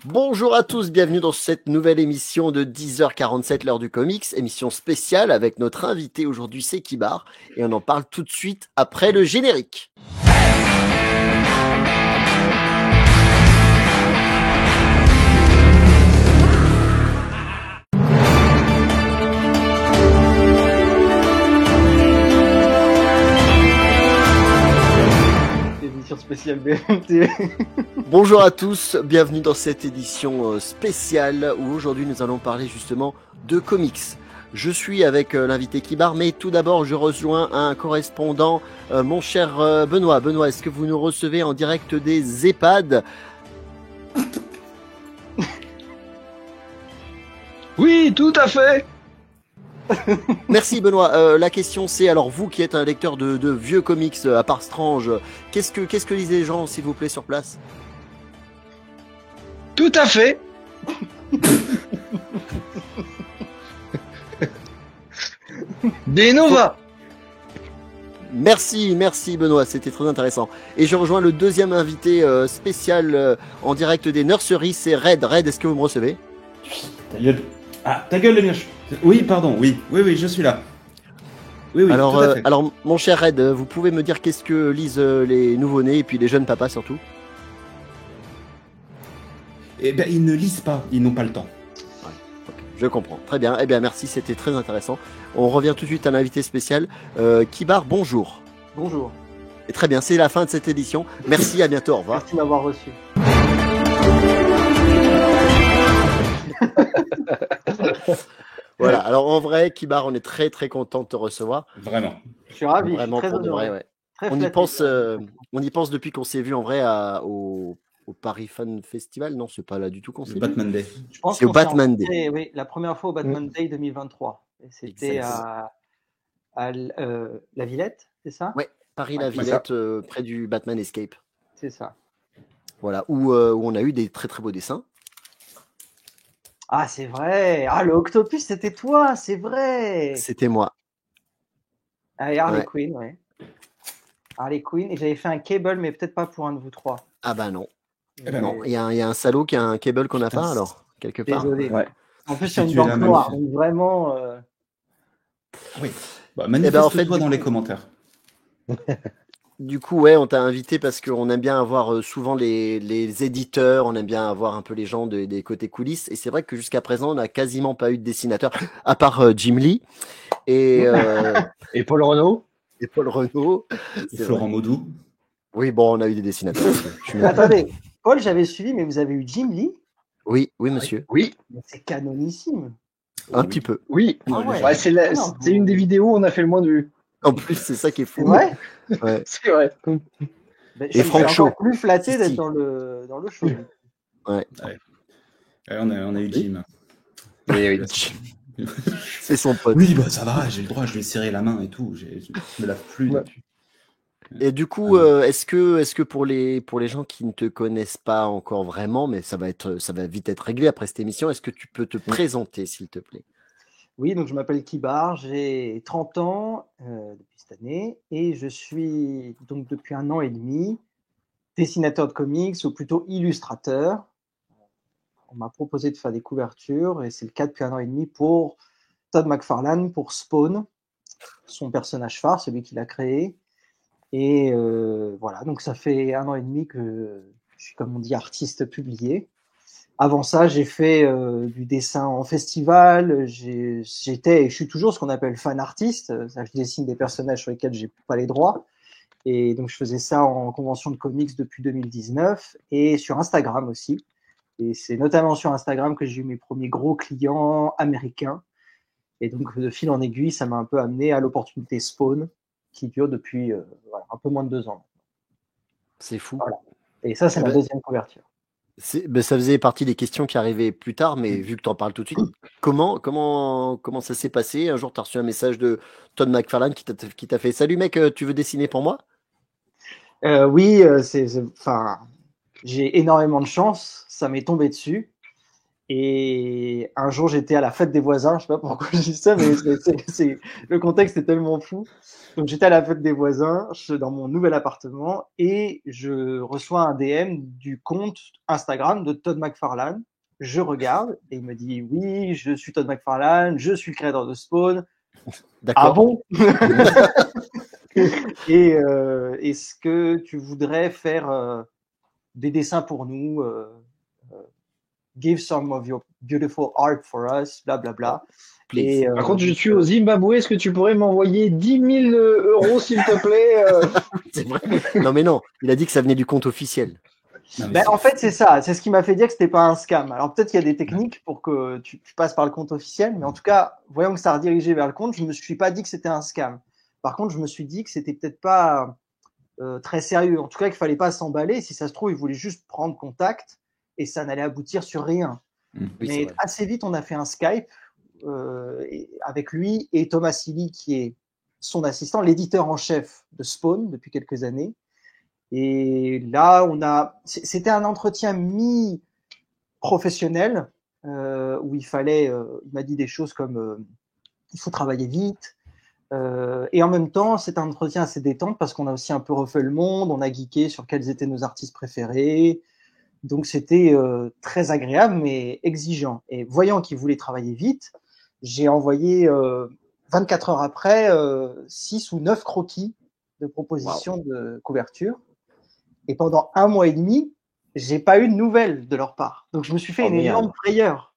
Bonjour à tous, bienvenue dans cette nouvelle émission de 10h47, l'heure du comics, émission spéciale avec notre invité aujourd'hui, c'est Kibar, et on en parle tout de suite après le générique. Édition spéciale BMT. Bonjour à tous, bienvenue dans cette édition spéciale où aujourd'hui nous allons parler justement de comics. Je suis avec l'invité Kibar, mais tout d'abord je rejoins un correspondant, mon cher Benoît. Benoît, est-ce que vous nous recevez en direct des EHPAD ? Oui, tout à fait. Merci Benoît. La question c'est, alors vous qui êtes un lecteur de vieux comics, à part Strange, qu'est-ce que lisent les gens s'il vous plaît sur place ? Tout à fait. Des Nova. Merci Benoît, c'était très intéressant. Et je rejoins le deuxième invité spécial en direct des nurseries, c'est Red. Red, est-ce que vous me recevez ? Ta gueule. Ah, ta gueule, le mien. Oui, pardon, oui, je suis là. Oui, alors, tout à fait. alors, mon cher Red, vous pouvez me dire qu'est-ce que lisent les nouveau-nés et puis les jeunes papas surtout ? Eh ben, ils ne lisent pas, ils n'ont pas le temps. Ouais, okay, je comprends. Très bien. Eh bien, merci, c'était très intéressant. On revient tout de suite à l'invité spécial. Kibar, bonjour. Bonjour. Et très bien, c'est la fin de cette édition. Merci, à bientôt, au revoir. Merci de m'avoir reçu. Voilà, alors en vrai, Kibar, on est très très content de te recevoir. Vraiment. Je suis ravi. Vraiment, je suis pour de vrai, ouais. On y pense depuis qu'on s'est vu en vrai au Paris Fan Festival. Non, c'est pas là du tout qu'on s'est vu. Batman Day. Je pense c'est au Batman Day. Oui, la première fois au Batman Day 2023. Et c'était à La Villette, c'est ça ? Ouais, Paris-La Villette, près du Batman Escape. C'est ça. Voilà, où on a eu des très très beaux dessins. Ah, c'est vrai. Ah, le Octopus, c'était toi, c'est vrai. C'était moi. Ah, et Harley Quinn, ouais. Harley Quinn, et j'avais fait un cable, mais peut-être pas pour un de vous trois. Ah bah non. Non, il y a un salaud qui a un cable qu'on n'a pas alors, quelque part. Désolé. Ouais. En plus, c'est une banque noire, donc vraiment... Oui. Bah, manifeste-toi dans les commentaires. Du coup, ouais, on t'a invité parce qu'on aime bien avoir souvent les éditeurs, on aime bien avoir un peu les gens des côtés coulisses. Et c'est vrai que jusqu'à présent, on n'a quasiment pas eu de dessinateur, à part Jim Lee et Paul Renaud. Et Paul Renaud. Et Florent Maudou. Oui, bon, on a eu des dessinateurs. Attendez, Paul, j'avais suivi, mais vous avez eu Jim Lee ? Oui, monsieur. Oui. Mais c'est canonissime. Un petit peu. Oui. Ah ouais. Ouais, c'est une des vidéos où on a fait le moins de vues. En plus, c'est ça qui est fou. Ouais. Ouais. C'est vrai. Et Franck Shaw. Encore plus flatté d'être Si. dans le show. Ouais. On a eu Jim. Oui. C'est son pote. Oui, bah ça va, j'ai le droit, je lui ai serré la main et tout. Je me lave plus depuis. Et du coup, est-ce que pour les gens qui ne te connaissent pas encore vraiment, mais ça va vite être réglé après cette émission, est-ce que tu peux te présenter, s'il te plaît ? Oui, donc je m'appelle Kibar, j'ai 30 ans depuis cette année et je suis donc depuis 1 an et demi dessinateur de comics ou plutôt illustrateur. On m'a proposé de faire des couvertures et c'est le cas depuis 1 an et demi pour Todd McFarlane, pour Spawn, son personnage phare, celui qu'il a créé. Et voilà, donc ça fait 1 an et demi que je suis, comme on dit, artiste publié. Avant ça, j'ai fait du dessin en festival. J'étais et je suis toujours ce qu'on appelle fan artiste. Je dessine des personnages sur lesquels j'ai pas les droits. Et donc, je faisais ça en convention de comics depuis 2019 et sur Instagram aussi. Et c'est notamment sur Instagram que j'ai eu mes premiers gros clients américains. Et donc, de fil en aiguille, ça m'a un peu amené à l'opportunité Spawn qui dure depuis un peu moins de 2 ans. C'est fou. Voilà. Et ça, c'est ma deuxième couverture. Ça faisait partie des questions qui arrivaient plus tard, mais vu que tu en parles tout de suite, comment ça s'est passé ? Un jour, tu as reçu un message de Todd McFarlane qui t'a fait « Salut mec, tu veux dessiner pour moi ?» Oui, j'ai énormément de chance, ça m'est tombé dessus. Et un jour, j'étais à la fête des voisins. Je sais pas pourquoi je dis ça, mais le contexte est tellement fou. Donc, j'étais à la fête des voisins, dans mon nouvel appartement, et je reçois un DM du compte Instagram de Todd McFarlane. Je regarde et il me dit oui, je suis Todd McFarlane, je suis le créateur de Spawn. Ah bon? Et est-ce que tu voudrais faire des dessins pour nous? Give some of your beautiful art for us, blablabla. Et par contre, je suis au Zimbabwe. Est-ce que tu pourrais m'envoyer 10 000 euros, s'il te plaît? C'est vrai. Non, mais non. Il a dit que ça venait du compte officiel. En fait, c'est ça. C'est ce qui m'a fait dire que c'était pas un scam. Alors peut-être qu'il y a des techniques pour que tu passes par le compte officiel, mais en tout cas, voyant que ça a redirigé vers le compte, je me suis pas dit que c'était un scam. Par contre, je me suis dit que c'était peut-être pas très sérieux. En tout cas, qu'il fallait pas s'emballer. Si ça se trouve, il voulait juste prendre contact et ça n'allait aboutir sur rien. Oui, mais assez vite, on a fait un Skype avec lui et Thomas Seeley, qui est son assistant, l'éditeur en chef de Spawn depuis quelques années. Et là, c'était un entretien mi-professionnel où il m'a dit des choses comme il faut travailler vite. Et en même temps, c'est un entretien assez détente parce qu'on a aussi un peu refait le monde, on a geeké sur quels étaient nos artistes préférés. Donc c'était très agréable mais exigeant. Et voyant qu'il voulait travailler vite, j'ai envoyé 24 heures après 6 ou 9 croquis de propositions de couverture. Et pendant 1 mois et demi, j'ai pas eu de nouvelles de leur part. Donc je me suis fait une énorme frayeur.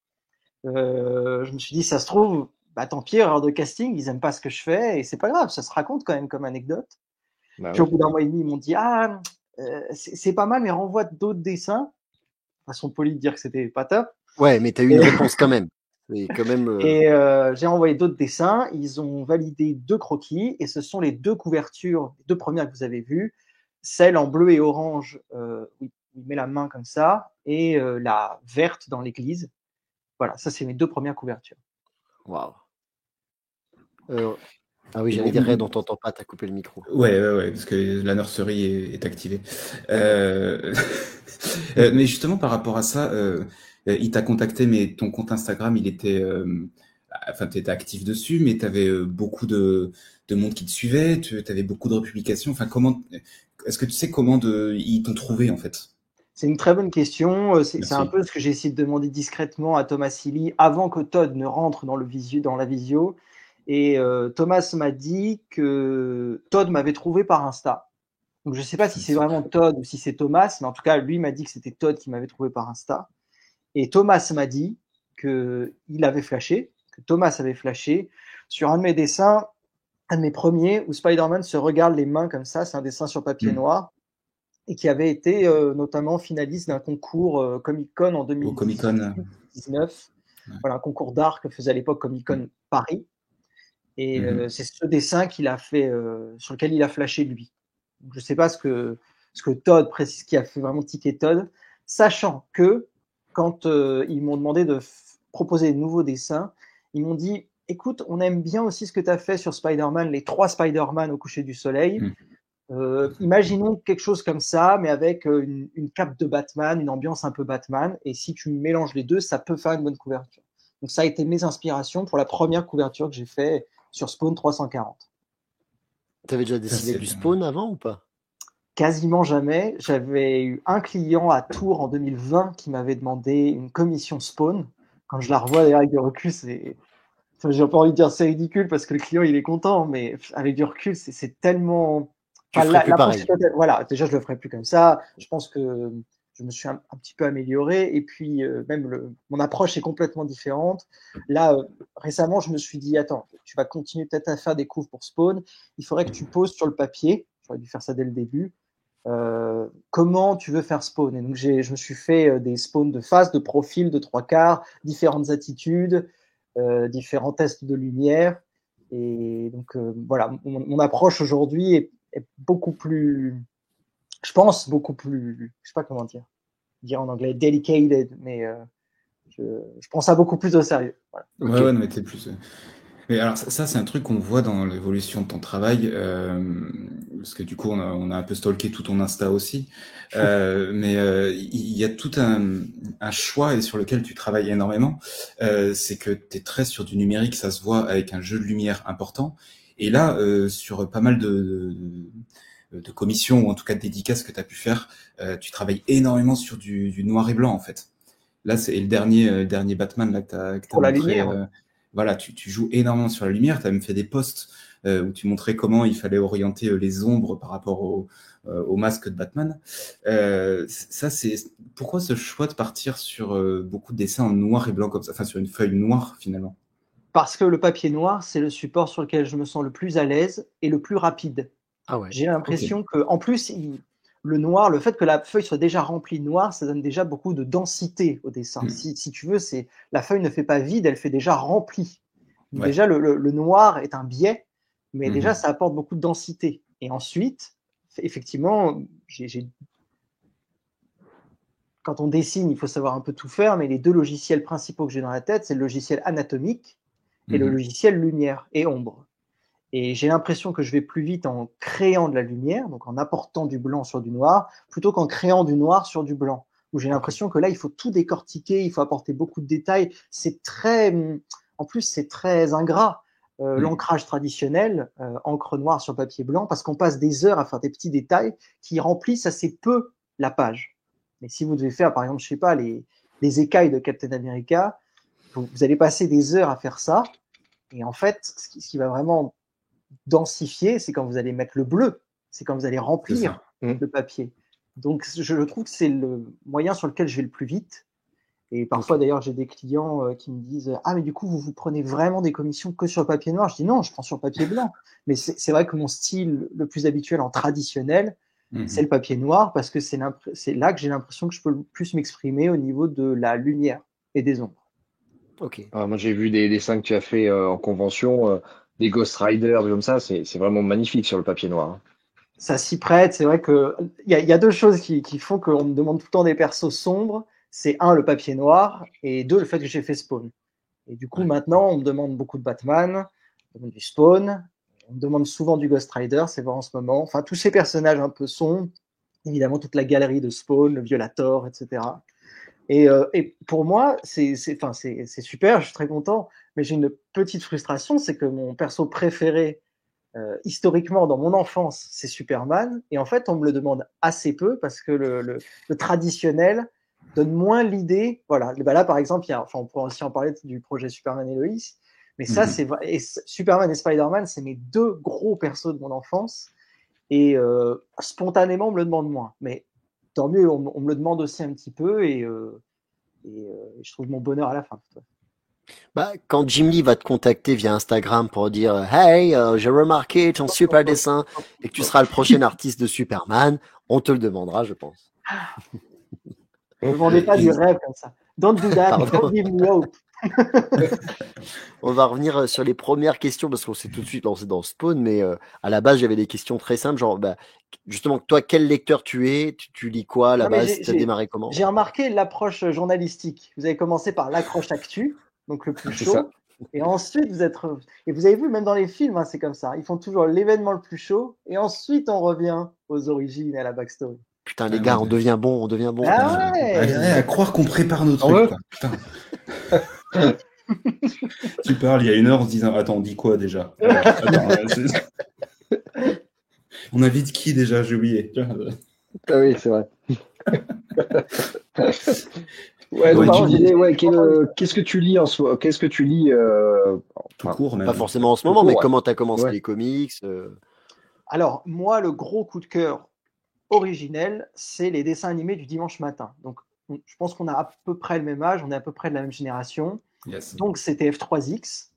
Je me suis dit, ça se trouve, tant pis, erreur de casting, ils aiment pas ce que je fais et c'est pas grave, ça se raconte quand même comme anecdote. Puis au bout d'1 mois et demi, ils m'ont dit, c'est pas mal, mais renvoie d'autres dessins. Façon polie de dire que c'était pas top. Ouais, mais tu as eu une réponse quand même. Et j'ai envoyé d'autres dessins. Ils ont validé 2 croquis et ce sont les 2 couvertures, les 2 premières que vous avez vues. Celle en bleu et orange, où il met la main comme ça, et la verte dans l'église. Voilà, ça c'est mes 2 premières couvertures. Waouh. Ah oui, j'allais dire Red, on t'entend pas, t'as coupé le micro. Ouais, parce que la nursery est activée. Mais justement, par rapport à ça, il t'a contacté, mais ton compte Instagram, il était... t'étais actif dessus, mais t'avais beaucoup de monde qui te suivait, t'avais beaucoup de republications. Enfin, est-ce que tu sais comment ils t'ont trouvé, en fait? C'est une très bonne question. C'est un peu ce que j'ai essayé de demander discrètement à Thomas Seeley avant que Todd ne rentre dans la visio. Et Thomas m'a dit que Todd m'avait trouvé par Insta. Donc je ne sais pas si c'est vraiment Todd ou si c'est Thomas, mais en tout cas, lui m'a dit que c'était Todd qui m'avait trouvé par Insta. Et Thomas m'a dit que Thomas avait flashé sur un de mes dessins, un de mes premiers, où Spider-Man se regarde les mains comme ça. C'est un dessin sur papier noir et qui avait été notamment finaliste d'un concours Comic-Con en 2019. Voilà, un concours d'art que faisait à l'époque Comic-Con Paris. Et c'est ce dessin qu'il a fait, sur lequel il a flashé lui. Donc, je ne sais pas ce que Todd précise, qui a fait vraiment tiquer Todd, sachant que quand ils m'ont demandé de proposer de nouveaux dessins, ils m'ont dit, écoute, on aime bien aussi ce que tu as fait sur Spider-Man, les 3 Spider-Man au coucher du soleil. Imaginons quelque chose comme ça, mais avec une cape de Batman, une ambiance un peu Batman, et si tu mélanges les deux, ça peut faire une bonne couverture. Donc ça a été mes inspirations pour la première couverture que j'ai fait sur Spawn 340. Tu avais déjà dessiné du Spawn avant ou pas? Quasiment jamais. J'avais eu un client à Tours en 2020 qui m'avait demandé une commission Spawn. Quand je la revois d'ailleurs avec du recul, j'ai pas envie de dire c'est ridicule parce que le client il est content, mais avec du recul, c'est tellement... pareil. Voilà, déjà je le ferai plus comme ça. Je pense que je me suis un petit peu amélioré et puis même mon approche est complètement différente. Là, récemment, je me suis dit, attends, tu vas continuer peut-être à faire des couves pour Spawn. Il faudrait que tu poses sur le papier. J'aurais dû faire ça dès le début. Comment tu veux faire Spawn? Et donc je me suis fait des spawns de face, de profil, de 3/4, différentes attitudes, différents tests de lumière. Et donc voilà, mon approche aujourd'hui est beaucoup plus, je pense, beaucoup plus, je sais pas comment dire en anglais, dedicated, mais je prends ça beaucoup plus au sérieux. Voilà. Ouais, non, mais t'es plus. Mais alors ça, c'est un truc qu'on voit dans l'évolution de ton travail, parce que du coup on a un peu stalké tout ton Insta aussi, mais il y a tout un choix et sur lequel tu travailles énormément, c'est que tu es très sur du numérique, ça se voit avec un jeu de lumière important, et là sur pas mal de commissions ou en tout cas de dédicaces que tu as pu faire, tu travailles énormément sur du noir et blanc en fait. Là, c'est le dernier Batman là, que t'as Pour la montré. lumière. Voilà, tu joues énormément sur la lumière. Tu as même fait des posts où tu montrais comment il fallait orienter les ombres par rapport au masque de Batman. Ça, c'est pourquoi ce choix de partir sur beaucoup de dessins en noir et blanc comme ça, enfin sur une feuille noire finalement. Parce que le papier noir, c'est le support sur lequel je me sens le plus à l'aise et le plus rapide. Ah ouais. J'ai Ok. l'impression que, en plus, le noir, le fait que la feuille soit déjà remplie de noir, ça donne déjà beaucoup de densité au dessin. Hmm. Si tu veux, la feuille ne fait pas vide, elle fait déjà remplie. Donc Ouais. déjà, le noir est un biais, mais déjà, Mhm. ça apporte beaucoup de densité. Et ensuite, effectivement, quand on dessine, il faut savoir un peu tout faire, mais les deux logiciels principaux que j'ai dans la tête, c'est le logiciel anatomique et le Mhm. logiciel lumière et ombre. Et j'ai l'impression que je vais plus vite en créant de la lumière, donc en apportant du blanc sur du noir, plutôt qu'en créant du noir sur du blanc. Où j'ai Ok. l'impression que là, il faut tout décortiquer, il faut apporter beaucoup de détails. En plus, c'est très ingrat. L'ancrage traditionnel, encre noire sur papier blanc, parce qu'on passe des heures à faire des petits détails qui remplissent assez peu la page. Mais si vous devez faire, par exemple, je sais pas, les écailles de Captain America, vous allez passer des heures à faire ça. Et en fait, ce qui va vraiment densifier, c'est quand vous allez mettre le bleu, c'est quand vous allez C'est remplir ça. le papier. Donc, je trouve que c'est le moyen sur lequel je vais le plus vite. Et parfois, Ok. d'ailleurs, j'ai des clients qui me disent ah, mais du coup, vous prenez vraiment des commissions que sur le papier noir. Je dis non, je prends sur le papier blanc. Mais c'est vrai que mon style le plus habituel en traditionnel, c'est Mhm. le papier noir parce que c'est là que j'ai l'impression que je peux le plus m'exprimer au niveau de la lumière et des ombres. Ok. Moi, j'ai vu des dessins que tu as fait en convention, des Ghost Rider, des comme ça. C'est vraiment magnifique sur le papier noir, hein. Ça s'y prête. C'est vrai que il y a deux choses qui font qu'on me demande tout le temps des persos sombres. C'est un, le papier noir, et deux, le fait que j'ai fait Spawn. Et du coup, Ouais. maintenant, on me demande beaucoup de Batman, on me demande du Spawn, on me demande souvent du Ghost Rider, c'est vrai en ce moment. Enfin, tous ces personnages un peu sombres, évidemment, toute la galerie de Spawn, le Violator, etc. Et pour moi, c'est super, je suis très content, mais j'ai une petite frustration, c'est que mon perso préféré historiquement dans mon enfance, c'est Superman. Et en fait, on me le demande assez peu parce que le traditionnel donne moins l'idée. Voilà. Bah là, par exemple, on pourrait aussi en parler du projet Superman et Lois. Mais ça, Mhm. Superman et Spider-Man, c'est mes deux gros persos de mon enfance. Et spontanément, on me le demande moins. Mais tant mieux, on me le demande aussi un petit peu. Je trouve mon bonheur à la fin. Bah, quand Jim Lee va te contacter via Instagram pour dire Hey, j'ai remarqué ton super dessin et que tu seras le prochain artiste de Superman, on te le demandera, je pense. Ne me vendez pas du Et- rêve comme ça. Don't do that. Pardon. Don't give me hope. On va revenir sur les premières questions parce qu'on s'est tout de suite lancé dans Spawn, mais à la base, j'avais des questions très simples, genre, bah, justement, toi, quel lecteur tu es? Tu lis quoi à la Non, mais base? Tu as démarré comment? j'ai remarqué l'approche journalistique. Vous avez commencé par l'accroche actu, donc le plus C'est ça. chaud. Et ensuite, et vous avez vu, même dans les films, hein, c'est comme ça. Ils font toujours l'événement le plus chaud. Et ensuite, on revient aux origines et à la backstory. Putain, les Ah, mais gars, on devient bon, on devient bon. Ah à ouais! croire qu'on prépare nos En trucs, vrai, quoi. Putain. Tu parles il y a une heure en se disant attends, on dit quoi déjà? Attends, on invite qui déjà? J'ai oublié. ah oui, c'est vrai. Ouais, Donc, donc Ouais, tu pardon, du coup, disais, ouais, j'ai entendu ça. qu'est-ce que tu lis en soi? Qu'est-ce que tu lis tout enfin, court Pas même. forcément en ce tout moment, court, mais ouais. comment tu as commencé Ouais. les comics? Alors, moi, le gros coup de cœur originel, c'est les dessins animés du dimanche matin. Donc, je pense qu'on a à peu près le même âge, on est à peu près de la même génération. Yes. Donc, c'était F3X.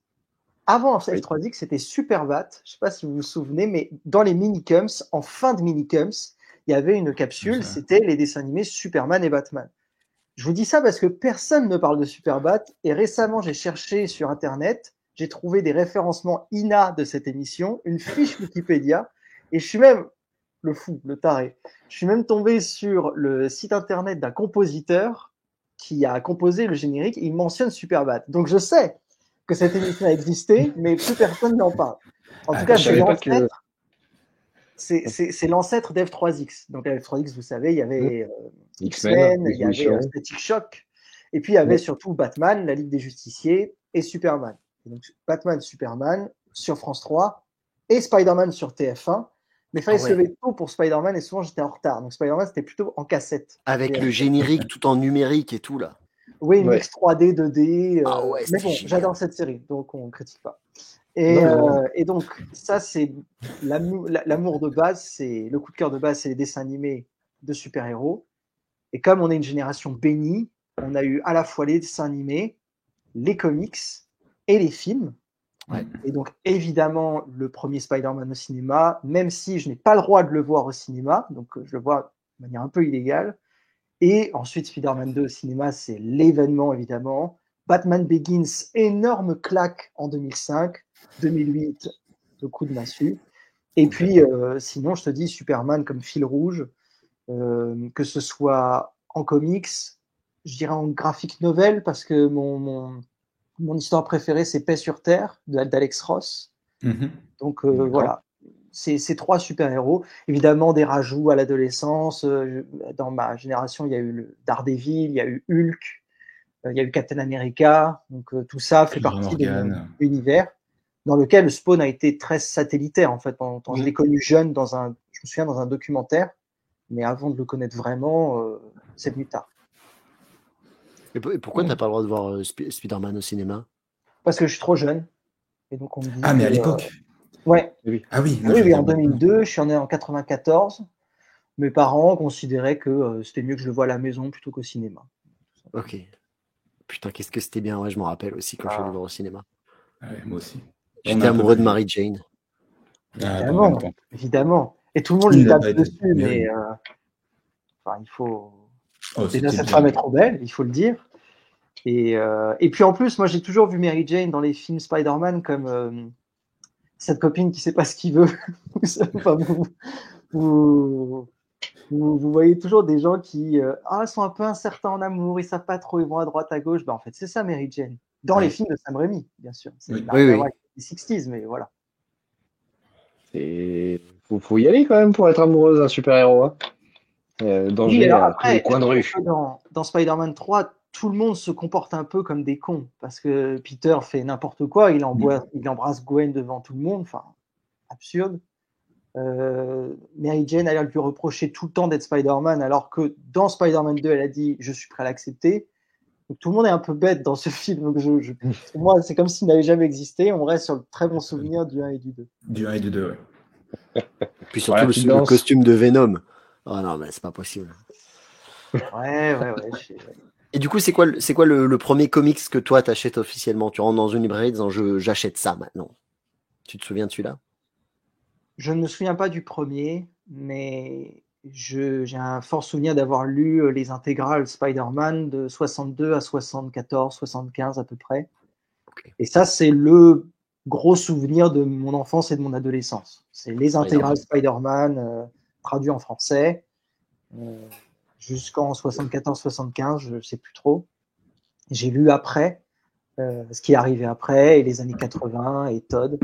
Avant Oui. F3X, c'était Superbat. Je ne sais pas si vous vous souvenez, mais dans les minicums, en fin de minicums, il y avait une capsule, Ça- c'était les dessins animés Superman et Batman. Je vous dis ça parce que personne ne parle de Superbat et récemment, j'ai cherché sur Internet, j'ai trouvé des référencements INA de cette émission, une fiche Wikipédia et je suis même le fou, le taré. Je suis même tombé sur le site Internet d'un compositeur qui a composé le générique et il mentionne Superbat. Donc je sais que cette émission a existé, mais plus personne n'en parle. En tout cas, je savais pas que. C'est l'ancêtre d'F3X. Donc, à F3X, vous savez, il y avait X-Men, il y avait Static Shock, et puis il y avait surtout Batman, la Ligue des Justiciers, et Superman. Et donc, Batman, Superman sur France 3, et Spider-Man sur TF1. Mais il fallait se lever tôt pour Spider-Man, et souvent j'étais en retard. Donc, Spider-Man, c'était plutôt en cassette. Avec le générique tout en numérique et tout, là. Oui, mix 3D, 2D. Mais bon, génial. j'adore cette série, donc on ne critique pas. Et donc, ça, c'est l'amour de base, c'est le coup de cœur de base, c'est les dessins animés de super-héros. Et comme on est une génération bénie, on a eu à la fois les dessins animés, les comics et les films. Ouais. Et donc, évidemment, le premier Spider-Man au cinéma, même si je n'ai pas le droit de le voir au cinéma, donc je le vois de manière un peu illégale. Et ensuite, Spider-Man 2 au cinéma, c'est l'événement, évidemment. Batman Begins, énorme claque en 2005. 2008, le coup de massue. Et puis, sinon, je te dis, Superman comme fil rouge, que ce soit en comics, je dirais en graphic novel, parce que mon histoire préférée, c'est Paix sur Terre, d'Alex Ross. Donc, voilà. C'est 3 super-héros. Évidemment, des rajouts à l'adolescence. Dans ma génération, il y a eu le Daredevil, il y a eu Hulk, il y a eu Captain America. Donc, tout ça fait partie de mon univers, dans lequel Spawn a été très satellitaire, en fait. Quand je l'ai connu jeune, je me souviens, dans un documentaire, mais avant de le connaître vraiment, c'est venu tard. Et pourquoi tu n'as pas le droit de voir Spider-Man au cinéma? Parce que je suis trop jeune. Et donc on me dit mais à l'époque Ouais. Ah oui, oui, en 2002, je suis né en 94. Mes parents considéraient que c'était mieux que je le voie à la maison plutôt qu'au cinéma. Ok. Putain, qu'est-ce que c'était bien. Ouais, je m'en rappelle aussi quand je suis allé voir au cinéma. Moi aussi. J'étais amoureux de Mary Jane. Évidemment. Et tout le monde lui tape dessus, mais il faut. Déjà, cette femme est trop belle, il faut le dire. Et puis en plus, moi j'ai toujours vu Mary Jane dans les films Spider-Man comme cette copine qui sait pas ce qu'il veut. vous voyez toujours des gens qui sont un peu incertains en amour, ils savent pas trop, ils vont à droite, à gauche. En fait, c'est ça Mary Jane. Dans les films de Sam Raimi, bien sûr. C'est oui. Les 60s, mais voilà. Faut y aller quand même pour être amoureuse d'un super-héros. Hein. Danger à tous les coins de rue. Dans Spider-Man 3, tout le monde se comporte un peu comme des cons, parce que Peter fait n'importe quoi, il embrasse Gwen devant tout le monde, enfin, absurde. Mary Jane a l'air de lui reprocher tout le temps d'être Spider-Man, alors que dans Spider-Man 2, elle a dit « je suis prêt à l'accepter ». Donc tout le monde est un peu bête dans ce film. Donc pour moi, c'est comme s'il n'avait jamais existé. On reste sur le très bon souvenir du 1 et du 2. Du 1 et du 2, ouais. Puis surtout le costume de Venom. Oh non, mais c'est pas possible. Ouais. Et du coup, c'est quoi le premier comics que toi t'achètes officiellement? Tu rentres dans une librairie en disant j'achète ça maintenant. Tu te souviens de celui-là? Je ne me souviens pas du premier, mais j'ai un fort souvenir d'avoir lu les intégrales Spider-Man de 62 à 74, 75 à peu près. Okay. Et ça, c'est le gros souvenir de mon enfance et de mon adolescence. C'est les intégrales Spider-Man traduits en français. Jusqu'en 74-75, je ne sais plus trop. J'ai lu après, ce qui est arrivé après, et les années 80, et Todd.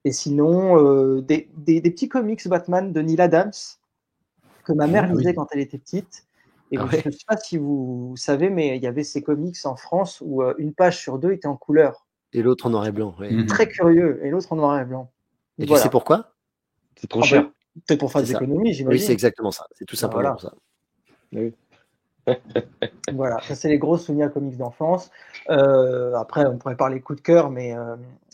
Et sinon, des petits comics Batman de Neil Adams, que ma mère lisait quand elle était petite. Et je ne sais pas si vous savez, mais il y avait ces comics en France où une page sur 2 était en couleur. Et l'autre en noir et blanc. Oui. Très curieux. Et l'autre en noir et blanc. Et tu sais pourquoi? C'est trop cher. Peut-être pour faire des économies, j'imagine. Oui, c'est exactement ça. C'est tout simplement pour ça. Oui. Voilà, ça c'est les gros souvenirs comics d'enfance. Après, on pourrait parler coup de cœur, mais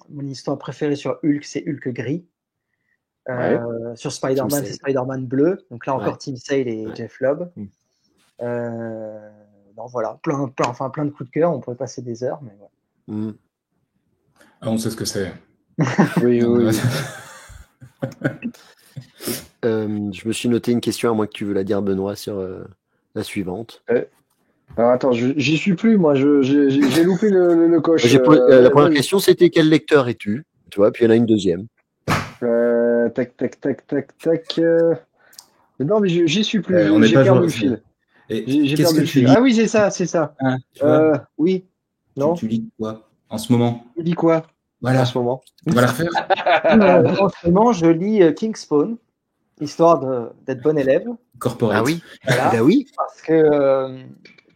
mon histoire préférée sur Hulk, c'est Hulk gris. Sur Spider-Man, c'est Spider-Man bleu. Donc là encore, Tim Sale et Jeff Lubb. Donc voilà, plein de coups de cœur. On pourrait passer des heures, mais voilà. On sait ce que c'est. Oui. Je me suis noté une question, à moins que tu veux la dire, Benoît, sur la suivante. Alors attends, j'y suis plus, moi. J'ai loupé le coche. La première question, c'était quel lecteur es-tu? Tu vois, puis il y en a une deuxième. Tac. Non, mais j'y suis plus. On j'ai perdu le fil. J'ai perdu le fil. Ah oui, c'est ça. Ah, oui. Non. Tu lis quoi? en ce moment. Tu dis quoi Voilà, en ce moment? on va la refaire. En ce moment, je lis Kingspawn, histoire d'être bon élève. Corporate. Ah oui. Voilà. Bah oui.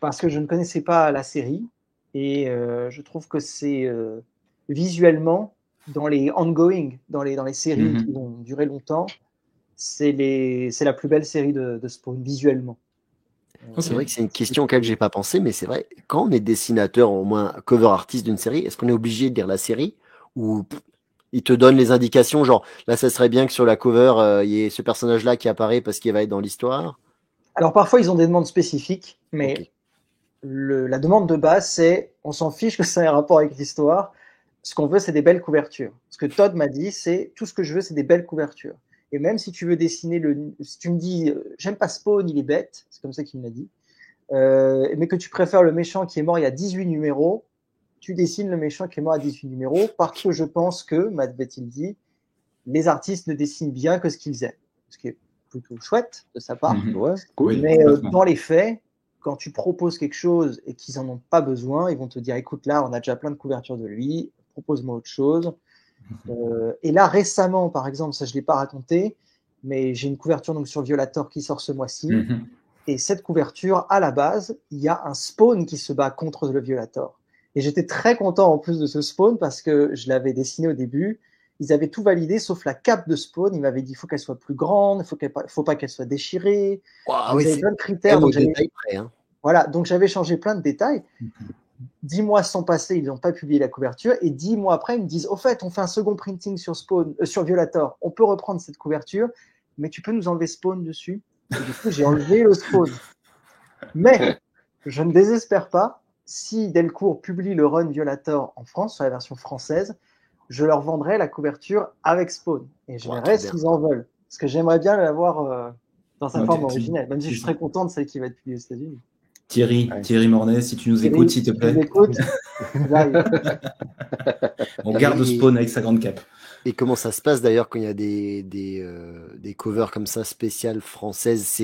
Parce que je ne connaissais pas la série et je trouve que c'est visuellement, dans les ongoing, dans les séries qui vont durer longtemps, c'est la plus belle série de Spawn visuellement. C'est vrai que c'est une question auquel j'ai pas pensé, mais c'est vrai, quand on est dessinateur, au moins cover artiste d'une série, est-ce qu'on est obligé de lire la série ou ils te donnent les indications, genre là, ça serait bien que sur la cover, il y ait ce personnage-là qui apparaît parce qu'il va être dans l'histoire? Alors parfois, ils ont des demandes spécifiques, mais Ok. la demande de base, c'est on s'en fiche que ça ait un rapport avec l'histoire. Ce qu'on veut, c'est des belles couvertures. Ce que Todd m'a dit, c'est tout ce que je veux, c'est des belles couvertures. Et même si tu veux dessiner si tu me dis, j'aime pas Spawn, il est bête, c'est comme ça qu'il me l'a dit, mais que tu préfères le méchant qui est mort il y a 18 numéros, tu dessines le méchant qui est mort à 18 numéros parce que je pense que, m'avait-il dit, les artistes ne dessinent bien que ce qu'ils aiment. Ce qui est plutôt chouette de sa part. Ouais, cool. Oui, Mais complètement. dans les faits, quand tu proposes quelque chose et qu'ils en ont pas besoin, ils vont te dire, écoute, là, on a déjà plein de couvertures de lui, propose-moi autre chose. Et là, récemment, par exemple, ça je l'ai pas raconté, mais j'ai une couverture donc sur Violator qui sort ce mois-ci. Et cette couverture, à la base, il y a un Spawn qui se bat contre le Violator. Et j'étais très content en plus de ce Spawn parce que je l'avais dessiné au début. Ils avaient tout validé sauf la cape de Spawn. Ils m'avaient dit, il faut qu'elle soit plus grande, faut pas qu'elle soit déchirée. Wow, Ils avaient plein de critères. même au Donc j'avais, détail près. Hein. voilà, donc j'avais changé plein de détails. 10 mois sont passés, ils n'ont pas publié la couverture. Et 10 mois après, ils me disent, au fait, on fait un second printing sur Spawn, sur Violator. On peut reprendre cette couverture, mais tu peux nous enlever Spawn dessus. Et du coup, j'ai enlevé le Spawn. Mais je ne désespère pas. Si Delcourt publie le run Violator en France, sur la version française, je leur vendrai la couverture avec Spawn. Et je verrai s'ils en veulent. Parce que j'aimerais bien l'avoir dans sa forme originelle, même si je suis très content de celle qui va être publiée aux États-Unis. Thierry Mornay, si tu nous Thierry, écoutes, s'il te plaît. Tu nous écoutes, On garde Spawn avec sa grande cape. Et comment ça se passe d'ailleurs quand il y a des covers comme ça spéciales françaises?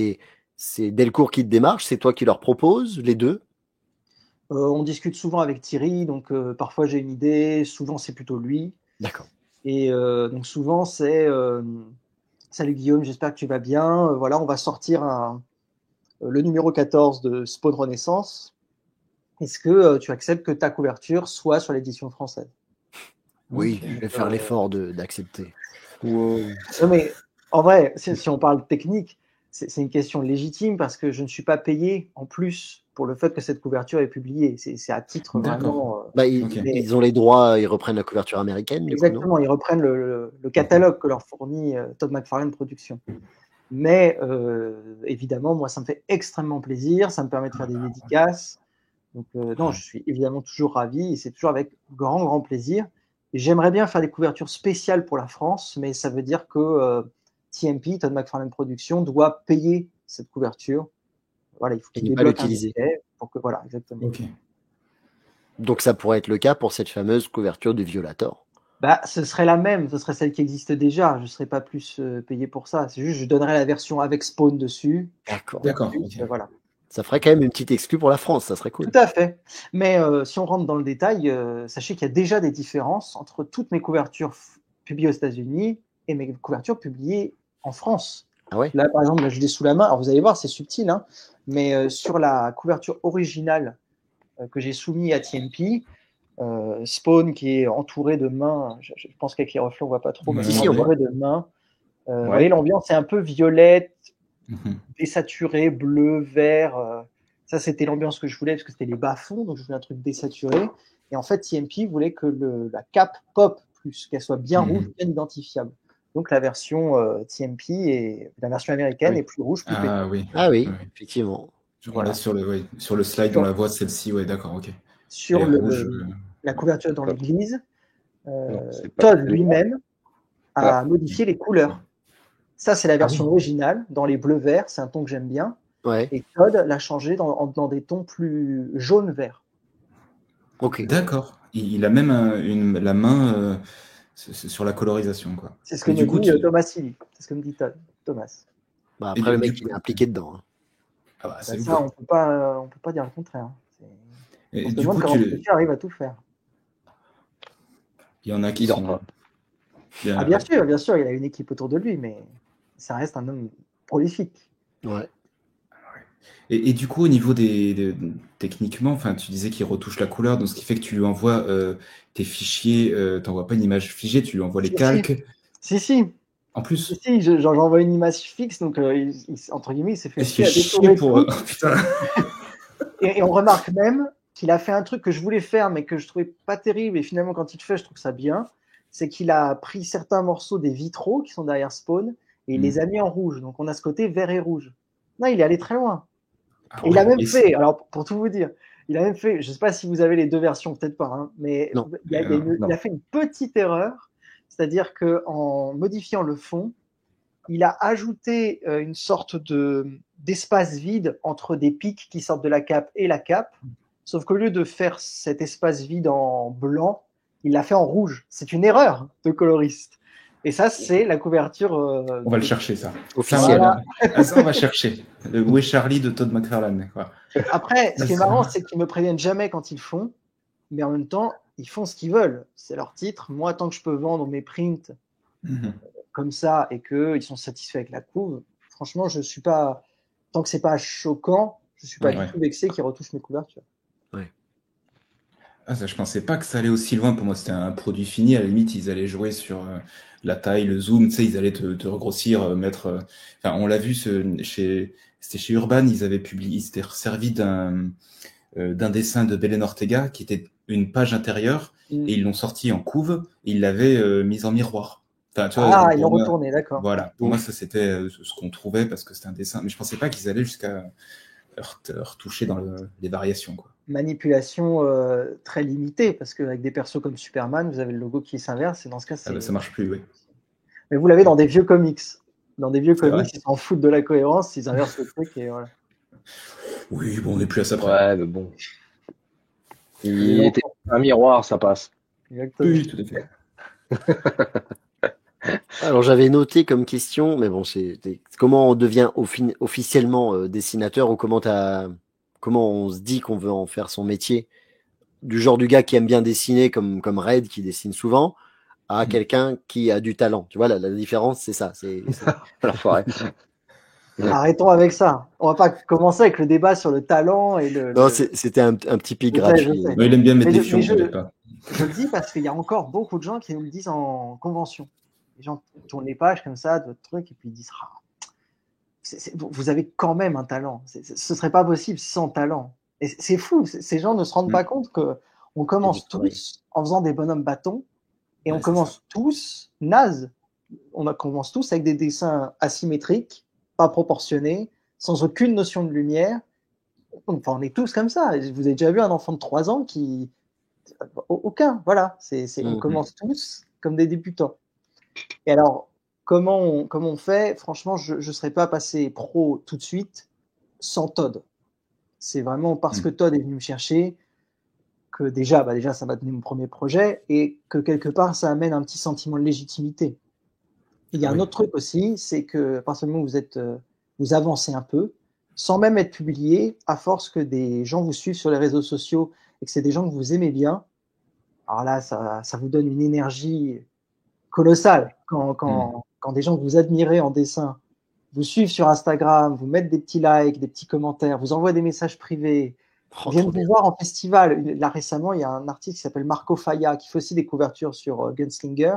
C'est Delcourt qui te démarche, c'est toi qui leur propose, les deux? On discute souvent avec Thierry, donc parfois j'ai une idée, souvent c'est plutôt lui. D'accord. Et donc souvent c'est salut Guillaume, j'espère que tu vas bien. Voilà, on va sortir le numéro 14 de Spawn Renaissance. Est-ce que tu acceptes que ta couverture soit sur l'édition française? Oui, je vais faire l'effort d'accepter. Non, mais en vrai, si on parle technique, c'est une question légitime parce que je ne suis pas payé en plus pour le fait que cette couverture est publiée. C'est à titre vraiment. Ils ont les droits, ils reprennent la couverture américaine. Exactement, du coup, non? ils reprennent le catalogue que leur fournit Todd McFarlane Productions. Mais évidemment, moi, ça me fait extrêmement plaisir. Ça me permet de faire des dédicaces. Donc, non, je suis évidemment toujours ravi et c'est toujours avec grand, grand plaisir. Et j'aimerais bien faire des couvertures spéciales pour la France, mais ça veut dire que TMP, Todd McFarlane Productions, doit payer cette couverture. Voilà, il faut qu'il débloque un budget pour que, voilà, exactement. Okay. Donc, ça pourrait être le cas pour cette fameuse couverture du Violator. Bah, ce serait la même, ce serait celle qui existe déjà. Je ne serais pas plus payé pour ça. C'est juste, je donnerais la version avec Spawn dessus. D'accord. Okay. Voilà. Ça ferait quand même une petite exclue pour la France, ça serait cool. Tout à fait. Mais si on rentre dans le détail, sachez qu'il y a déjà des différences entre toutes mes couvertures publiées aux États-Unis et mes couvertures publiées en France. Ah ouais? Là, par exemple, là, je l'ai sous la main. Alors, vous allez voir, c'est subtil, hein, mais sur la couverture originale que j'ai soumise à TMP, Spawn qui est entouré de mains, je pense qu'avec les reflets, on ne voit pas trop, mais entouré de mains. Vous voyez, l'ambiance est un peu violette, désaturé, bleu, vert. Ça, c'était l'ambiance que je voulais parce que c'était les bas-fonds, donc je voulais un truc désaturé. Et en fait, TMP voulait que la cape pop plus, qu'elle soit bien rouge, bien identifiable. Donc la version TMP et la version américaine est plus rouge, plus pétée. Ah oui, effectivement. Voilà. Sur le slide, on la voit, celle-ci, ouais, d'accord, ok. Sur la couverture dans l'église, Todd lui-même a modifié les couleurs. Ça, c'est la version originale, dans les bleus-verts, c'est un ton que j'aime bien. Ouais. Et Todd l'a changé dans des tons plus jaune-vert. Ok. D'accord. Il a même la main sur la colorisation, quoi. C'est ce que me dit Thomas Silly. C'est ce que me dit Thomas. Bah après, le mec, il est impliqué dedans. Hein. Ah bah, ça, on peut pas dire le contraire. On se demande comment tu arrives à tout faire. Il y en a qui Il dort sont. pas. Ah, bien sûr, il a une équipe autour de lui, mais ça reste un homme prolifique. Ouais. Et du coup, au niveau techniquement, enfin, tu disais qu'il retouche la couleur, donc ce qui fait que tu lui envoies tes fichiers, t'envoies pas une image figée, tu lui envoies les calques. Si. En plus, J'envoie une image fixe, donc entre guillemets, il s'est fait est-ce qu'il chier à chier décorer pour. tout. Oh, putain. Et on remarque même qu'il a fait un truc que je voulais faire, mais que je trouvais pas terrible, et finalement, quand il le fait, je trouve ça bien. C'est qu'il a pris certains morceaux des vitraux qui sont derrière Spawn, et il les a mis en rouge. Donc on a ce côté vert et rouge. Non, il est allé très loin. Ah Et il a ouais, même fait, alors pour tout vous dire, il a même fait, je sais pas si vous avez les deux versions, peut-être pas, hein, mais Non. il a fait une petite erreur, c'est-à-dire que en modifiant le fond, il a ajouté une sorte d'espace vide entre des pics qui sortent de la cape et la cape, sauf qu'au lieu de faire cet espace vide en blanc, il l'a fait en rouge. C'est une erreur de coloriste. Et ça, c'est la couverture. On va le chercher, ça. Officiel. Voilà. Ça, on va chercher. Le Où est Charlie de Todd McFarlane, quoi. Après, ce qui est marrant, c'est qu'ils me préviennent jamais quand ils font, mais en même temps, ils font ce qu'ils veulent. C'est leur titre. Moi, tant que je peux vendre mes prints comme ça et qu'ils sont satisfaits avec la couve, franchement, je suis pas. Tant que c'est pas choquant, je suis pas du tout vexé qu'ils retouchent mes couvertures. Ah, ça, je pensais pas que ça allait aussi loin. Pour moi, c'était un produit fini. À la limite, ils allaient jouer sur la taille, le zoom. Tu sais, ils allaient te regrossir, mettre. Enfin, on l'a vu c'était chez Urban. Ils s'étaient servi d'un dessin de Belen Ortega qui était une page intérieure et ils l'ont sorti en couve et ils l'avaient mise en miroir. Enfin, tu vois, ils l'ont retourné, d'accord. Voilà. Pour moi, ça c'était ce qu'on trouvait parce que c'était un dessin. Mais je pensais pas qu'ils allaient jusqu'à retoucher dans les variations, quoi. Manipulation très limitée, parce qu'avec des persos comme Superman, vous avez le logo qui s'inverse, et dans ce cas, c'est. Ça marche plus, oui. Mais vous l'avez dans des vieux comics. Dans des vieux C'est comics, vrai. ils s'en foutent de la cohérence, ils inversent le truc, et voilà. Oui, bon, on n'est plus à ça près. Ouais, mais bon. Il était un miroir, ça passe. Exactement. Oui, tout à fait. Alors j'avais noté comme question, mais bon, c'est comment on devient officiellement dessinateur ou comment on se dit qu'on veut en faire son métier, du genre du gars qui aime bien dessiner comme Red qui dessine souvent, à quelqu'un qui a du talent. Tu vois, la différence, c'est ça. L'enfoiré. Arrêtons avec ça. On va pas commencer avec le débat sur le talent et Non, c'était un petit pic Je sais, gratuit. je sais. Mais il aime bien mettre Mais des fions, t'inquiète pas. Je le dis parce qu'il y a encore beaucoup de gens qui nous le disent en convention. Les gens tournent les pages comme ça, de trucs, et puis ils disent vous avez quand même un talent. Ce serait pas possible sans talent. Et c'est fou. Ces gens ne se rendent pas compte que on commence tous en faisant des bonhommes bâtons et on commence tous nazes. Commence tous avec des dessins asymétriques, pas proportionnés, sans aucune notion de lumière. Enfin, on est tous comme ça. Vous avez déjà vu un enfant de 3 ans qui. Aucun, voilà. On commence tous comme des débutants. Et alors, comment on fait? Franchement, je ne serais pas passé pro tout de suite sans Todd. C'est vraiment parce que Todd est venu me chercher que déjà, ça m'a donné mon premier projet et que quelque part, ça amène un petit sentiment de légitimité. Il y a un autre truc aussi, c'est que à partir du moment où vous avancez un peu, sans même être publié, à force que des gens vous suivent sur les réseaux sociaux et que c'est des gens que vous aimez bien, alors là, ça vous donne une énergie colossale. Quand des gens que vous admirez en dessin vous suivent sur Instagram, vous mettent des petits likes, des petits commentaires, vous envoient des messages privés, viennent vous voir en festival. Là, récemment, il y a un artiste qui s'appelle Marco Faia, qui fait aussi des couvertures sur Gunslinger,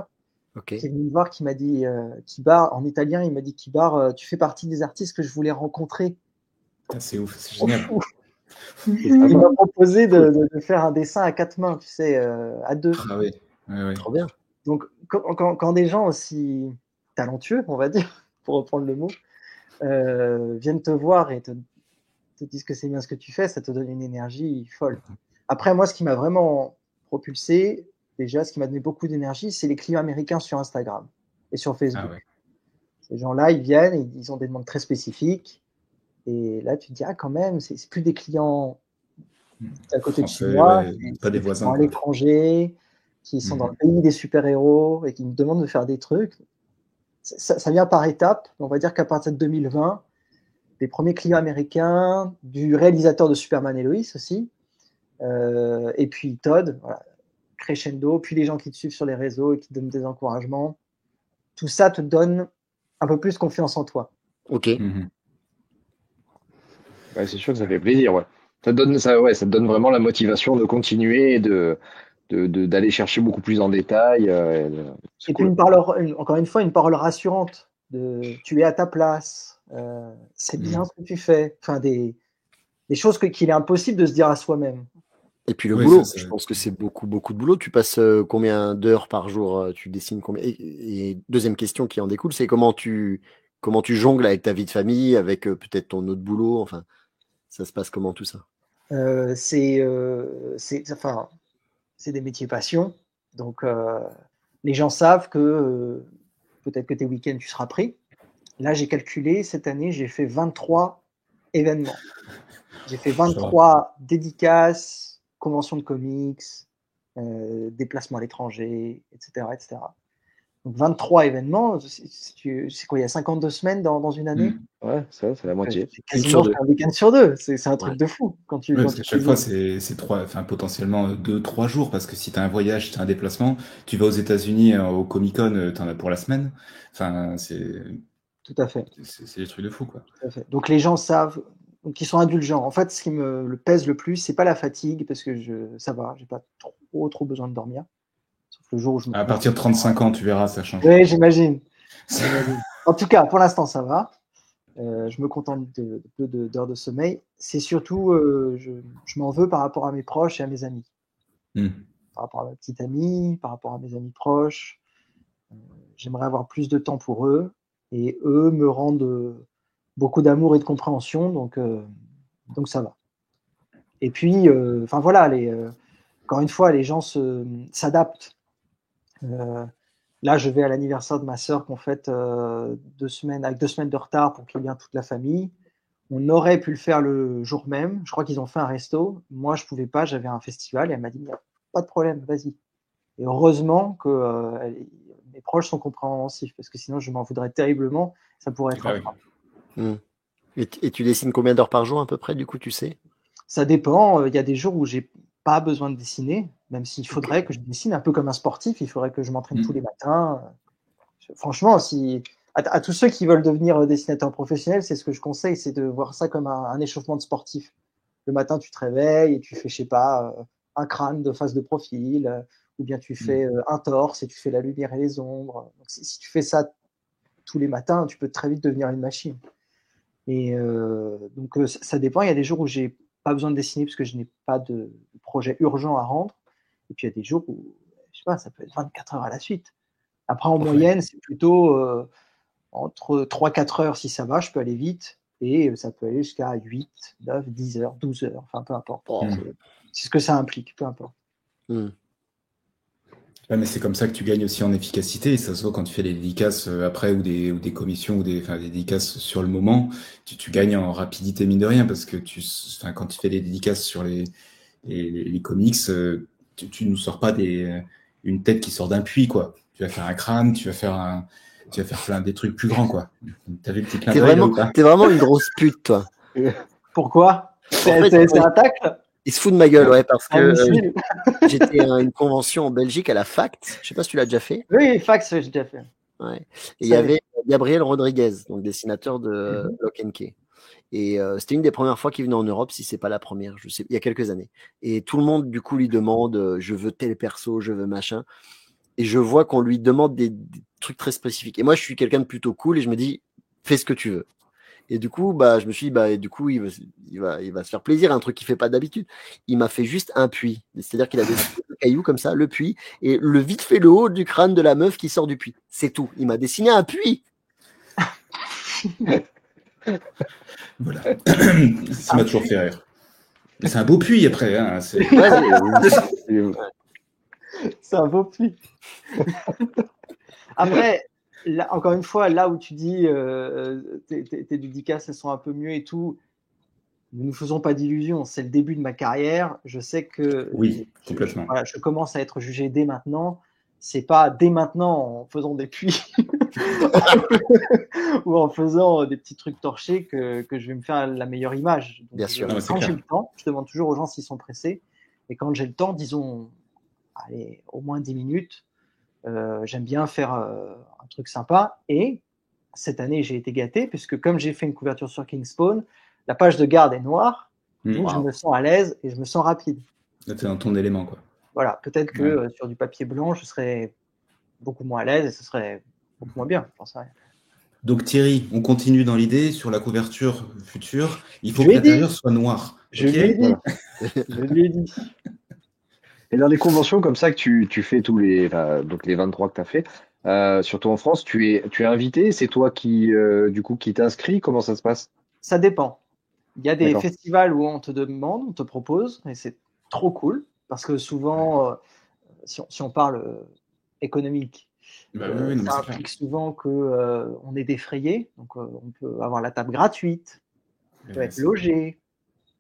qui est venu me voir, qui m'a dit, Kibar, en italien, il m'a dit, Kibar, tu fais partie des artistes que je voulais rencontrer. C'est ouf, c'est génial. Il m'a proposé de faire un dessin à 4 mains, tu sais, à 2. Ah oui, trop bien. Donc, quand des gens aussi talentueux, on va dire, pour reprendre le mot, viennent te voir et te disent que c'est bien ce que tu fais, ça te donne une énergie folle. Après, moi, ce qui m'a vraiment propulsé, déjà, ce qui m'a donné beaucoup d'énergie, c'est les clients américains sur Instagram et sur Facebook. Ah ouais. Ces gens-là, ils viennent et ils ont des demandes très spécifiques. Et là, tu te dis, quand même, c'est plus des clients à côté de chez moi, pas des voisins. Qui sont à l'étranger, qui sont dans le pays des super-héros et qui me demandent de faire des trucs. Ça vient par étapes. On va dire qu'à partir de 2020, les premiers clients américains, du réalisateur de Superman et Lois aussi, et puis Todd, voilà, crescendo, puis les gens qui te suivent sur les réseaux et qui te donnent des encouragements. Tout ça te donne un peu plus confiance en toi. Ok. Mhm. Ouais, c'est sûr que ça fait plaisir, ouais. Ça te donne vraiment la motivation de continuer et d'aller chercher beaucoup plus en détail. C'est Et puis cool. encore une fois, une parole rassurante tu es à ta place, c'est bien ce que tu fais. Enfin, des choses qu'il est impossible de se dire à soi-même. Et puis le Ouais, boulot, ça, je pense que c'est beaucoup, beaucoup de boulot. Tu passes combien d'heures par jour? Tu dessines combien? Et deuxième question qui en découle, c'est comment tu jongles avec ta vie de famille, avec peut-être ton autre boulot. Enfin, ça se passe comment tout ça? Enfin, c'est des métiers passion. Donc, les gens savent que peut-être que tes week-ends, tu seras pris. Là, j'ai calculé, cette année, j'ai fait 23 événements. J'ai fait 23 dédicaces, conventions de comics, déplacements à l'étranger, etc., etc. Donc 23 événements, c'est quoi, il y a 52 semaines dans une année? Ouais, c'est la moitié. C'est Une sur quasiment deux. un week-end sur deux. C'est un truc Ouais. de fou quand Ouais, quand parce qu'à tu chaque fais fois, vivre. c'est potentiellement 2, 3 jours, parce que si tu as un voyage, si tu as un déplacement, tu vas aux États-Unis au Comic-Con, tu en as pour la semaine. Enfin, Tout à fait. c'est des trucs de fou, quoi. Tout à fait. Donc les gens savent, donc ils sont indulgents. En fait, ce qui me pèse le plus, c'est pas la fatigue, parce que ça va, j'ai pas trop besoin de dormir. Sauf le jour où je me À couche. partir de 35 ans, tu verras, ça change. Oui, j'imagine. En tout cas, pour l'instant, ça va. Je me contente de peu d'heures de sommeil. C'est surtout, je m'en veux par rapport à mes proches et à mes amis. Hmm. Par rapport à ma petite amie, par rapport à mes amis proches. J'aimerais avoir plus de temps pour eux. Et eux me rendent beaucoup d'amour et de compréhension. Donc ça va. Et puis, enfin voilà, encore une fois, les gens s'adaptent. Là, je vais à l'anniversaire de ma sœur qu'on fête avec 2 semaines de retard pour qu'il y ait bien toute la famille. On aurait pu le faire le jour même. Je crois qu'ils ont fait un resto. Moi, je pouvais pas. J'avais un festival et elle m'a dit pas de problème, vas-y. Et heureusement que mes proches sont compréhensifs parce que sinon, je m'en voudrais terriblement. Ça pourrait être Ah un oui. drame. Et tu dessines combien d'heures par jour à peu près, du coup, tu sais? Ça dépend. Il y a des jours où j'ai pas besoin de dessiner, même s'il faudrait que je dessine un peu comme un sportif. Il faudrait que je m'entraîne tous les matins. Franchement, à tous ceux qui veulent devenir dessinateur professionnel, c'est ce que je conseille, c'est de voir ça comme un échauffement de sportif. Le matin, tu te réveilles et tu fais, je sais pas, un crâne de face de profil, ou bien tu fais un torse et tu fais la lumière et les ombres. Donc, si tu fais ça tous les matins, tu peux très vite devenir une machine. Et donc, ça dépend. Il y a des jours où j'ai pas besoin de dessiner parce que je n'ai pas de projet urgent à rendre. Et puis, il y a des jours où, je sais pas, ça peut être 24 heures à la suite. Après, en moyenne, c'est plutôt entre 3-4 heures si ça va, je peux aller vite. Et ça peut aller jusqu'à 8, 9, 10 heures, 12 heures, enfin peu importe. Oh. C'est ce que ça implique, peu importe. Ouais, mais c'est comme ça que tu gagnes aussi en efficacité. Et ça se voit quand tu fais des dédicaces après ou des commissions ou des dédicaces sur le moment. Tu gagnes en rapidité, mine de rien, parce que quand tu fais des dédicaces sur les comics, tu nous sors pas une tête qui sort d'un puits, quoi. Tu vas faire un crâne, tu vas faire plein des trucs plus grands, quoi. T'as vu le petit clin d'œil là ou pas? T'es vraiment une grosse pute, toi. Pourquoi? fait, C'est un tacle? Il se fout de ma gueule, ouais, parce Ah, que missile. j'étais à une convention en Belgique à la FACT. Je sais pas si tu l'as déjà fait. Oui, fax, j'ai déjà fait. Ouais. Et il y avait Gabriel Rodriguez, donc dessinateur de Lock and Key. Et c'était une des premières fois qu'il venait en Europe, si c'est pas la première, je sais, il y a quelques années. Et tout le monde, du coup, lui demande je veux tel perso, je veux machin. Et je vois qu'on lui demande des trucs très spécifiques. Et moi, je suis quelqu'un de plutôt cool et je me dis fais ce que tu veux. Et du coup, je me suis dit, du coup, il va se faire plaisir, un truc qu'il fait pas d'habitude. Il m'a fait juste un puits. C'est-à-dire qu'il a des cailloux comme ça, le puits, et vite fait le haut du crâne de la meuf qui sort du puits. C'est tout. Il m'a dessiné un puits. Voilà. Ça m'a toujours fait rire. Mais c'est un beau puits après. Hein. C'est un beau puits. Après, là, encore une fois, là où tu dis tes dédicaces, elles sont un peu mieux et tout, ne nous faisons pas d'illusions. C'est le début de ma carrière. Je sais que oui, complètement. Je commence à être jugé dès maintenant. C'est pas dès maintenant en faisant des puits ou en faisant des petits trucs torchés que je vais me faire la meilleure image. Donc, bien sûr. Quand j'ai le temps, je demande toujours aux gens s'ils sont pressés. Et quand j'ai le temps, disons allez, au moins 10 minutes. J'aime bien faire un truc sympa. Et cette année, j'ai été gâté, puisque comme j'ai fait une couverture sur Kingspawn, la page de garde est noire, donc je me sens à l'aise et je me sens rapide. Là, t'es dans ton élément, quoi. Voilà, peut-être que sur du papier blanc, je serais beaucoup moins à l'aise et ce serait beaucoup moins bien. Je pense à rien. Donc Thierry, on continue dans l'idée sur la couverture future. Il faut que l'intérieur soit noir. Je lui ai dit. Je lui ai dit. Et dans les conventions comme ça que tu fais donc les 23 que tu as fait, surtout en France, tu es invité, c'est toi qui t'inscris, comment ça se passe? Ça dépend. Il y a des D'accord. festivals où on te demande, on te propose, et c'est trop cool, parce que souvent, si on parle économique, Oui, ça implique souvent qu'on est défrayé, donc on peut avoir la table gratuite, on peut être logé,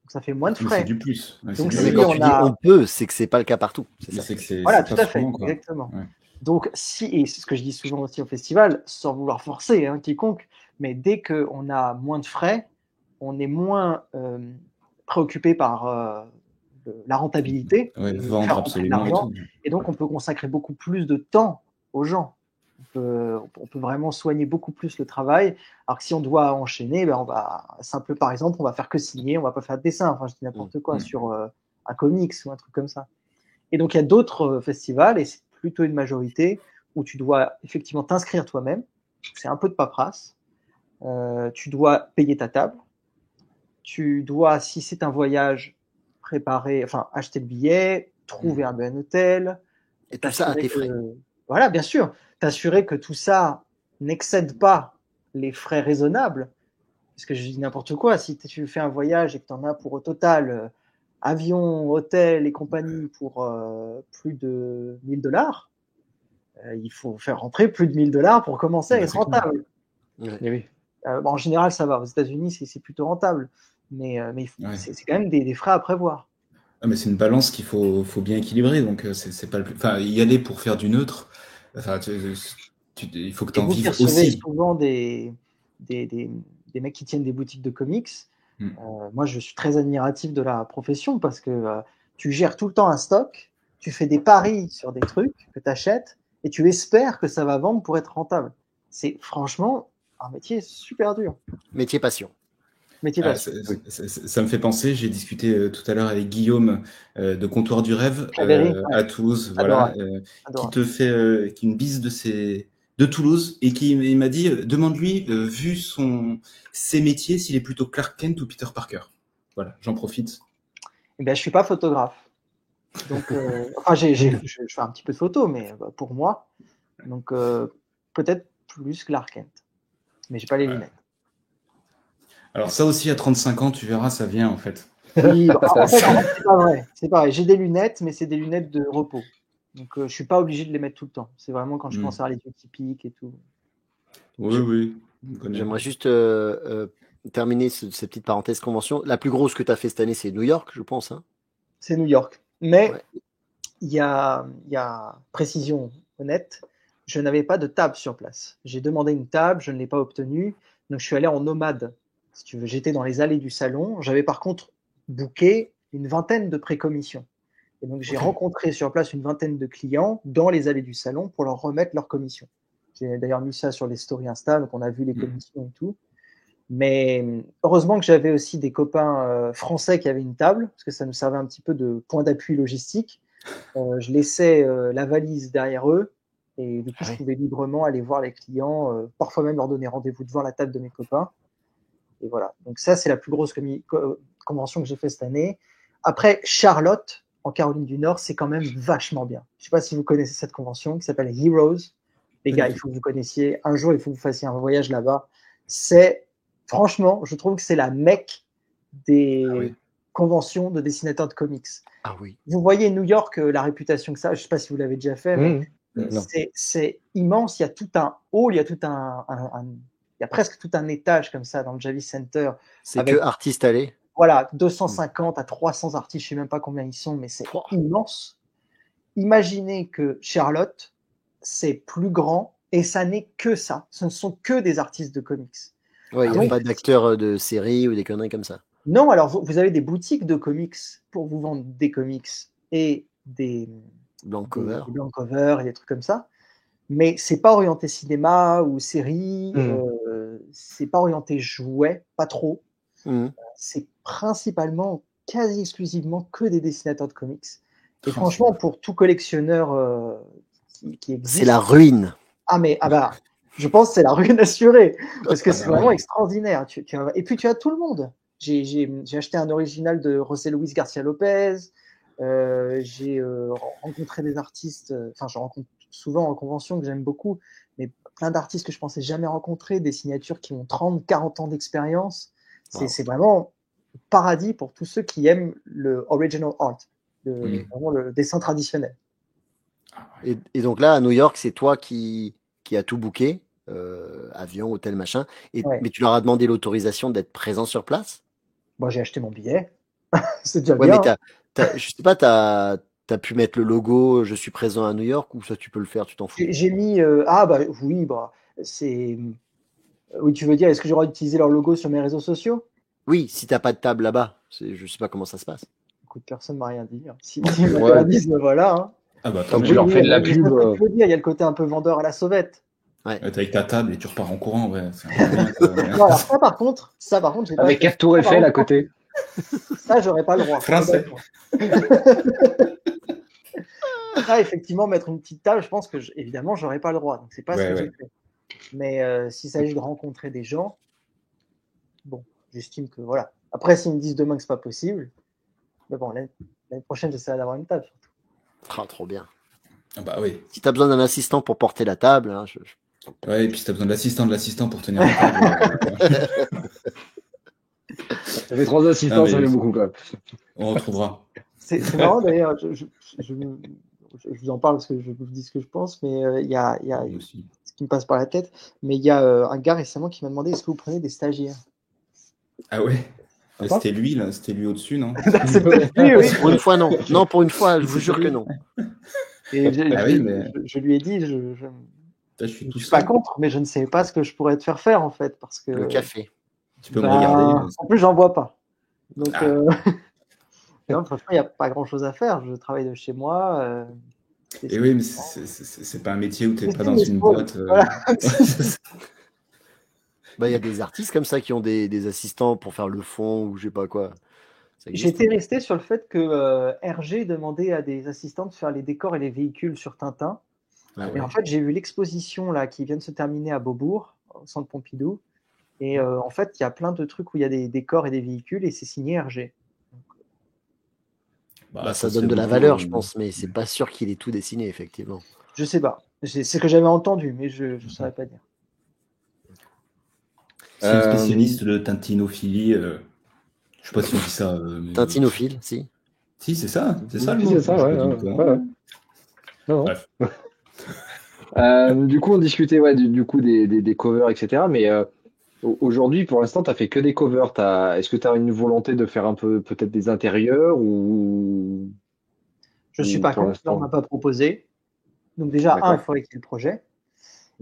donc ça fait moins de frais. C'est du plus. Donc Mais quand tu dis on peut, c'est que c'est pas le cas partout. C'est ça. Voilà, tout à fait, exactement. Ouais. Donc, et c'est ce que je dis souvent aussi au festival, sans vouloir forcer quiconque, mais dès qu'on a moins de frais, on est moins préoccupé par la rentabilité, vendre absolument et donc on peut consacrer beaucoup plus de temps aux gens. On peut vraiment soigner beaucoup plus le travail. Alors que si on doit enchaîner, on va par exemple, on va faire que signer, on va pas faire de dessin. Enfin, je dis n'importe quoi sur un comics ou un truc comme ça. Et donc il y a d'autres festivals, et c'est plutôt une majorité, où tu dois effectivement t'inscrire toi-même. C'est un peu de paperasse. Tu dois payer ta table. Tu dois, si c'est un voyage, acheter le billet, trouver un bon hôtel. Et tout ça à tes frais. Voilà, bien sûr. T'assurer que tout ça n'excède pas les frais raisonnables. Parce que je dis n'importe quoi. Si tu fais un voyage et que tu en as pour au total avion, hôtel et compagnie pour plus de $1000, il faut faire rentrer plus de $1000 pour commencer à être rentable. Oui. En général, ça va. Aux États-Unis, c'est plutôt rentable. Mais c'est quand même des frais à prévoir. Ah, mais c'est une balance qu'il faut bien équilibrer. Donc, c'est pas le plus. Enfin, y aller pour faire du neutre. Enfin, il faut que tu en vives aussi. Souvent des mecs qui tiennent des boutiques de comics. Moi, je suis très admiratif de la profession parce que tu gères tout le temps un stock, tu fais des paris sur des trucs que tu achètes et tu espères que ça va vendre pour être rentable. C'est franchement un métier super dur. Métier passion. Ça me fait penser, j'ai discuté tout à l'heure avec Guillaume de Comptoir du Rêve à Toulouse, qui te fait une bise de Toulouse et il m'a dit demande-lui vu ses métiers s'il est plutôt Clark Kent ou Peter Parker. Voilà, j'en profite. Eh bien, je suis pas photographe, donc je fais un petit peu de photos, mais pour moi, donc peut-être plus Clark Kent, mais j'ai pas les lunettes. Alors ça aussi, à 35 ans, tu verras, ça vient en fait. Oui, en fait, c'est pas vrai. C'est pareil. J'ai des lunettes, mais c'est des lunettes de repos. Donc, je suis pas obligé de les mettre tout le temps. C'est vraiment quand je commence à avoir les yeux qui piquent et tout. Oui. J'aimerais juste terminer cette petite parenthèse convention. La plus grosse que tu as fait cette année, c'est New York, je pense. Hein. C'est New York. Mais il y a précision honnête. Je n'avais pas de table sur place. J'ai demandé une table, je ne l'ai pas obtenue. Donc, je suis allé en nomade. Si tu veux, j'étais dans les allées du salon. J'avais par contre booké une vingtaine de pré-commissions. Et donc, j'ai rencontré sur place une vingtaine de clients dans les allées du salon pour leur remettre leurs commissions. J'ai d'ailleurs mis ça sur les stories Insta, donc on a vu les commissions et tout. Mais heureusement que j'avais aussi des copains français qui avaient une table, parce que ça nous servait un petit peu de point d'appui logistique. Je laissais la valise derrière eux, et du coup, je pouvais librement aller voir les clients, parfois même leur donner rendez-vous devant la table de mes copains. Et voilà. Donc ça, c'est la plus grosse convention que j'ai fait cette année. Après, Charlotte, en Caroline du Nord, c'est quand même vachement bien. Je ne sais pas si vous connaissez cette convention qui s'appelle Heroes. Les gars, il faut que vous connaissiez. Un jour, il faut que vous fassiez un voyage là-bas. Franchement, je trouve que c'est la Mecque des conventions de dessinateurs de comics. Ah oui. Vous voyez New York, la réputation que ça, je ne sais pas si vous l'avez déjà fait, mais c'est immense. Il y a tout un hall, il y a presque tout un étage comme ça dans le Javits Center. C'est que artistes allés. Voilà, 250 à 300 artistes, je ne sais même pas combien ils sont, mais c'est immense. Imaginez que Charlotte, c'est plus grand et ça n'est que ça. Ce ne sont que des artistes de comics. Ouais, il n'y a pas d'acteurs de série ou des conneries comme ça. Non, alors vous avez des boutiques de comics pour vous vendre des comics et des Blanc cover. des blanc cover et des trucs comme ça. Mais c'est pas orienté cinéma ou série, c'est pas orienté jouet, pas trop. C'est principalement, quasi exclusivement que des dessinateurs de comics. Et franchement, pour tout collectionneur qui existe. C'est la ruine. Je pense que c'est la ruine assurée. Parce que c'est vraiment extraordinaire. Et puis tu as tout le monde. J'ai acheté un original de José Luis Garcia Lopez. J'ai rencontré des artistes. Enfin, je rencontre souvent en convention que j'aime beaucoup. Mais plein d'artistes que je pensais jamais rencontrer. Des signatures qui ont 30, 40 ans d'expérience. C'est vraiment paradis pour tous ceux qui aiment le original art. Vraiment le dessin traditionnel. Et donc là, à New York, c'est toi qui a tout booké, avion, hôtel, machin. Mais tu leur as demandé l'autorisation d'être présent sur place? Bon, j'ai acheté mon billet. C'est déjà bien. Mais je sais pas, t'as pu mettre le logo, je suis présent à New York, ou ça tu peux le faire, tu t'en fous? J'ai mis oui, tu veux dire, est-ce que j'aurais utilisé leur logo sur mes réseaux sociaux? Oui, si t'as pas de table là-bas, je sais pas comment ça se passe. Écoute, personne m'a rien dit. Si ils m'interdisent, voilà. Je leur fais de la pub. Il y a le côté un peu vendeur à la sauvette. Ouais. T'es avec ta table et tu repars en courant, ouais. Non, alors ça par contre, j'ai pas. Avec 4 tours Eiffel à côté. Ça, j'aurais pas le droit. Français. Ça, effectivement, mettre une petite table, je pense que évidemment, j'aurais pas le droit. Donc c'est pas ce que j'ai fait. Mais s'il s'agit de rencontrer des gens, bon, j'estime que voilà. Après, s'ils me disent demain que c'est pas possible, mais bon, l'année prochaine, j'essaierai d'avoir une table surtout. Ah, trop bien. Ah bah oui. Si t'as besoin d'un assistant pour porter la table, hein, Ouais, et puis si t'as besoin de l'assistant pour tenir la table. Ça fait 3 assistants, ça fait beaucoup quand même. On retrouvera. C'est marrant d'ailleurs, je vous en parle parce que je vous dis ce que je pense, mais il y a ce qui me passe par la tête, mais il y a un gars récemment qui m'a demandé est-ce que vous prenez des stagiaires? Ah ouais. C'était lui, là, c'était lui au-dessus, non? C'est peut-être lui, oui. Pour une fois, non. Non, pour une fois, je vous jure que non. Et je lui ai dit, je suis pas contre, mais je ne sais pas ce que je pourrais te faire en fait, parce que le café. Tu peux me regarder. En plus, j'en bois pas. Donc, non, franchement, il n'y a pas grand-chose à faire. Je travaille de chez moi. Et oui, mais c'est pas un métier où tu n'es pas dans une boîte. Voilà. Il y a des artistes comme ça qui ont des assistants pour faire le fond ou je sais pas quoi. J'étais resté sur le fait que Hergé demandait à des assistants de faire les décors et les véhicules sur Tintin. Et en fait, j'ai vu l'exposition là qui vient de se terminer à Beaubourg, au Centre Pompidou. Et en fait, il y a plein de trucs où il y a des décors et des véhicules et c'est signé Hergé. Ça donne de la valeur, je pense, mais c'est pas sûr qu'il ait tout dessiné, effectivement. Je sais pas. C'est ce que j'avais entendu, mais je ne saurais pas dire. C'est un spécialiste de tintinophilie. Je sais pas si on dit ça. Tintinophile, si. Si, c'est ça. C'est ça, c'est ça, ouais. Non. Bref. Du coup, on discutait du coup des covers, etc. Mais aujourd'hui, pour l'instant, tu n'as fait que des covers. Est-ce que tu as une volonté de faire un peu peut-être des intérieurs ou... Je suis pas contre, on ne m'a pas proposé. Donc déjà, il faudrait qu'il y ait le projet.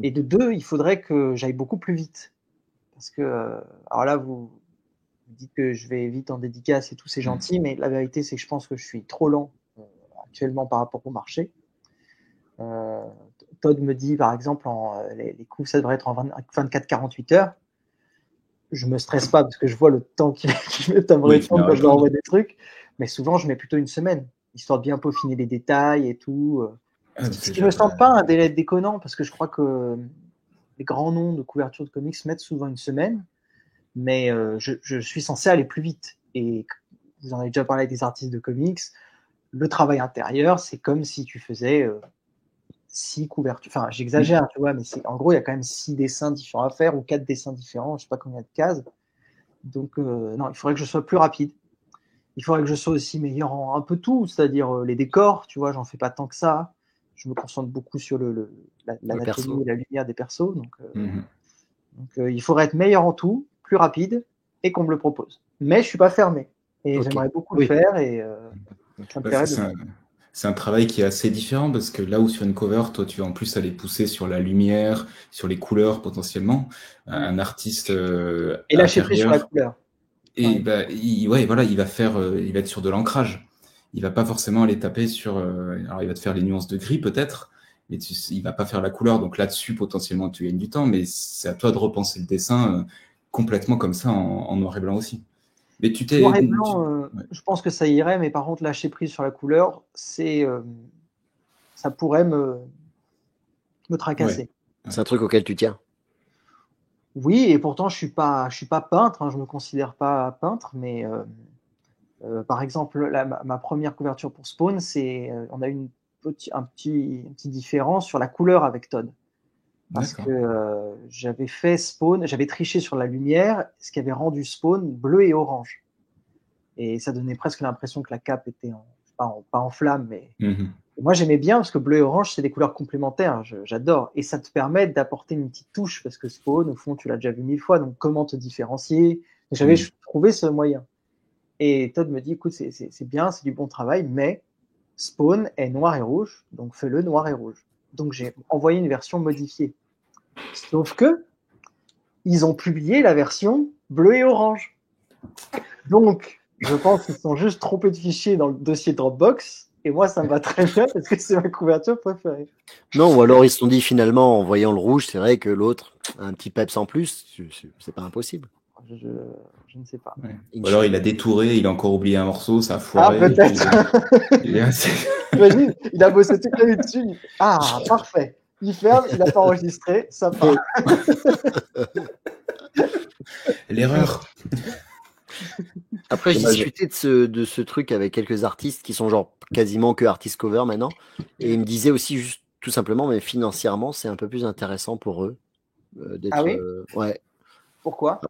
Et de 2, il faudrait que j'aille beaucoup plus vite. Parce que, alors là, vous dites que je vais vite en dédicace et tout, c'est gentil, mais la vérité, c'est que je pense que je suis trop lent actuellement par rapport au marché. Todd me dit, par exemple, les coups, ça devrait être en 24-48 heures. Je me stresse pas parce que je vois le temps qui met à me répondre quand je leur envoie des trucs. Mais souvent, je mets plutôt une semaine, histoire de bien peaufiner les détails et tout. Ce qui ne me semble pas un délai déconnant, parce que je crois que les grands noms de couverture de comics mettent souvent une semaine, mais je suis censé aller plus vite. Et vous en avez déjà parlé avec des artistes de comics, le travail intérieur, c'est comme si tu faisais 6 couvertures. Enfin, j'exagère, tu vois, mais en gros, il y a quand même 6 dessins différents à faire, ou 4 dessins différents, je sais pas combien de cases. Donc, non, il faudrait que je sois plus rapide. Il faudrait que je sois aussi meilleur en un peu tout, c'est-à-dire les décors, tu vois, j'en fais pas tant que ça. Je me concentre beaucoup sur l'anatomie et la lumière des persos. Donc, il faudrait être meilleur en tout, plus rapide, et qu'on me le propose. Mais je suis pas fermé. Et j'aimerais beaucoup le faire. Et ça me plairait de faire. C'est un travail qui est assez différent parce que là où sur une cover, toi, tu vas en plus aller pousser sur la lumière, sur les couleurs potentiellement. Un artiste et lâcher prise sur la couleur. Et il va être sur de l'ancrage. il va pas forcément aller taper sur. Alors, il va te faire les nuances de gris peut-être, mais il va pas faire la couleur. Donc là-dessus, potentiellement, tu gagnes du temps, mais c'est à toi de repenser le dessin complètement comme ça en noir et blanc aussi. Mais tu t'es. Noir et blanc, Ouais. je pense que ça irait, mais par contre, lâcher prise sur la couleur, ça pourrait me tracasser. C'est un truc auquel tu tiens. Oui, et pourtant, je suis pas peintre, hein, je me considère pas peintre, mais par exemple, ma première couverture pour Spawn, on a eu un petit différence sur la couleur avec Todd. Parce D'accord. que j'avais fait Spawn, j'avais triché sur la lumière, ce qui avait rendu Spawn bleu et orange. Et ça donnait presque l'impression que la cape était pas en flamme, mais Mhm. moi j'aimais bien parce que bleu et orange c'est des couleurs complémentaires, j'adore. Et ça te permet d'apporter une petite touche parce que Spawn, au fond, tu l'as déjà vu 1000 fois, donc comment te différencier? Donc, j'avais trouvé ce moyen. Et Todd me dit, écoute, c'est bien, c'est du bon travail, mais Spawn est noir et rouge, donc fais-le noir et rouge. Donc j'ai envoyé une version modifiée. Sauf que ils ont publié la version bleu et orange. Donc, je pense qu'ils se sont juste trompés de fichier dans le dossier Dropbox. Et moi, ça me va très bien parce que c'est ma couverture préférée. Non, ou alors ils se sont dit finalement, en voyant le rouge, c'est vrai que l'autre a un petit peps en plus. C'est pas impossible. Je ne sais pas. Ouais. Ou alors il a détouré, il a encore oublié un morceau, ça a Ah, foiré. peut-être. Imagine, il a bossé toute la nuit dessus. Ah, parfait. Il ferme, il n'a pas enregistré, ça part. L'erreur. Après, j'ai discuté de ce truc avec quelques artistes qui sont genre quasiment que artist cover maintenant. Et ils me disaient aussi juste tout simplement, mais financièrement, c'est un peu plus intéressant pour eux d'être. Ah oui ouais. Pourquoi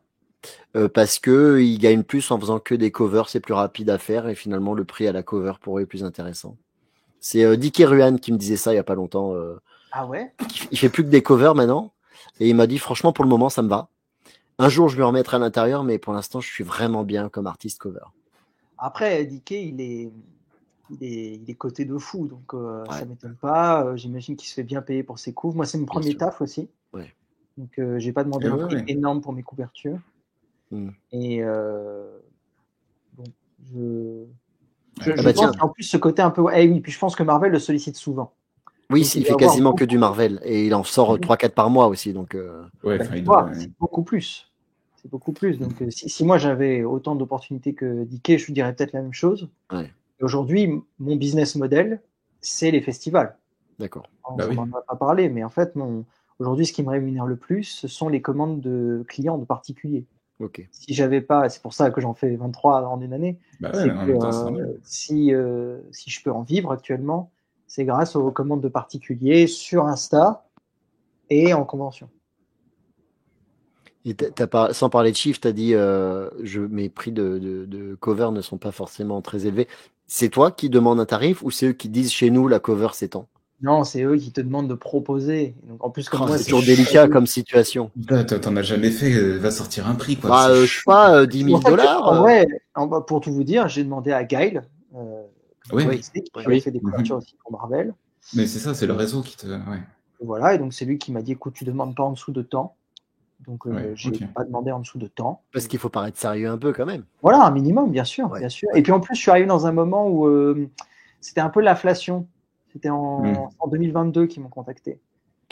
parce que ils gagnent plus en faisant que des covers, c'est plus rapide à faire et finalement le prix à la cover pour eux est plus intéressant. C'est Dicky Ruan qui me disait ça il y a pas longtemps. Ah ouais Il fait plus que des covers maintenant et il m'a dit franchement pour le moment ça me va. Un jour je me remettrai à l'intérieur mais pour l'instant je suis vraiment bien comme artiste cover. Après, Dicky, il est coté de fou, donc ça m'étonne pas. J'imagine qu'il se fait bien payer pour ses couves. Moi, c'est mon premier taf aussi. Ouais. Donc, j'ai pas demandé un prix énorme pour mes couvertures. Et bon, je pense qu'en plus, ce côté un peu. Eh oui, puis je pense que Marvel le sollicite souvent. Oui, il fait quasiment que du Marvel et il en sort 3-4 par mois aussi. Donc, c'est beaucoup plus. C'est beaucoup plus. Donc, si moi j'avais autant d'opportunités que Dicky, je lui dirais peut-être la même chose. Ouais. Et aujourd'hui, mon business model, c'est les festivals. D'accord. On n'en a pas parlé, mais en fait, aujourd'hui, ce qui me rémunère le plus, ce sont les commandes de clients, de particuliers. Okay. Si j'avais pas, c'est pour ça que j'en fais 23 en une année. Si je peux en vivre actuellement, c'est grâce aux commandes de particuliers sur Insta et en convention. Et sans parler de chiffres, tu as dit mes prix de cover ne sont pas forcément très élevés. C'est toi qui demandes un tarif ou c'est eux qui disent chez nous la cover c'est tant? Non, c'est eux qui te demandent de proposer. Donc, en plus, comme moi, c'est toujours délicat comme situation. T'en as jamais fait, va sortir un prix, quoi. Bah, je sais pas, $10,000. Ouais, pour tout vous dire, j'ai demandé à Gaël, qui avait fait des couvertures aussi pour Marvel. Mais c'est ça, c'est le réseau qui te. Ouais. Voilà, et donc c'est lui qui m'a dit écoute, tu demandes pas en dessous de temps. Donc, j'ai pas demandé en dessous de temps. Parce qu'il faut paraître sérieux un peu quand même. Voilà, un minimum, bien sûr, bien sûr. Et puis en plus, je suis arrivé dans un moment où c'était un peu l'inflation. C'était en 2022 qu'ils m'ont contacté.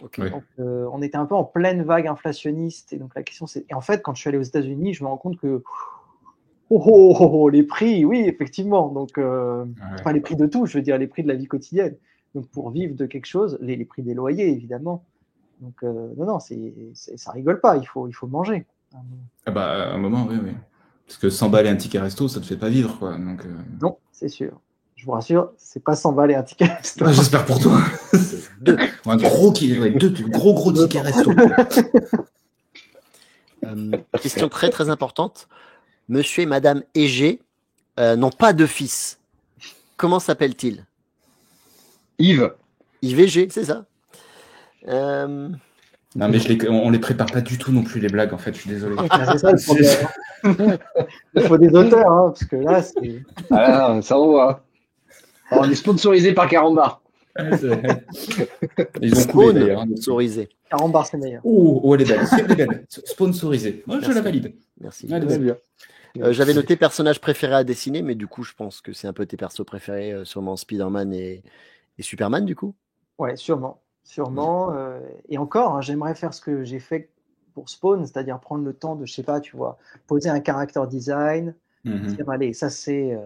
Okay. Donc, on était un peu en pleine vague inflationniste. Et donc, la question, c'est. Et en fait, quand je suis allé aux États-Unis, je me rends compte que. Les prix, oui, effectivement. Donc, pas les prix de tout, je veux dire les prix de la vie quotidienne. Donc, pour vivre de quelque chose, les prix des loyers, évidemment. Donc, non, ça rigole pas, il faut manger. Ah bah, à un moment, oui. Parce que 100 balles et un ticket resto, ça te fait pas vivre, quoi. Donc, non, c'est sûr. Je vous rassure, c'est pas 100 balles et un ticket resto. Ah, j'espère pour toi. deux gros tickets resto. Question très très importante. Monsieur et Madame Égé n'ont pas de fils. Comment s'appelle-t-il? Yves. Yves Égé, c'est ça. Non, mais on les prépare pas du tout non plus, les blagues, en fait, je suis désolé. C'est ça le problème. Il faut des auteurs, hein, parce que là, c'est. Ah là, ça envoie. On est sponsorisé par Carambar. Ils ont coulé d'ailleurs. Sponsorisé. Carambar, c'est meilleur. Oh, elle est belle. C'est belle. Sponsorisé. Moi, je la valide. Merci. Allez, bien. J'avais noté personnage préféré à dessiner, mais du coup, je pense que c'est un peu tes persos préférés, sûrement Spider-Man et Superman, du coup. Ouais, sûrement. Sûrement. Et encore, hein, j'aimerais faire ce que j'ai fait pour Spawn, c'est-à-dire prendre le temps de, je sais pas, tu vois, poser un character design, Mhm. dire, allez, ça c'est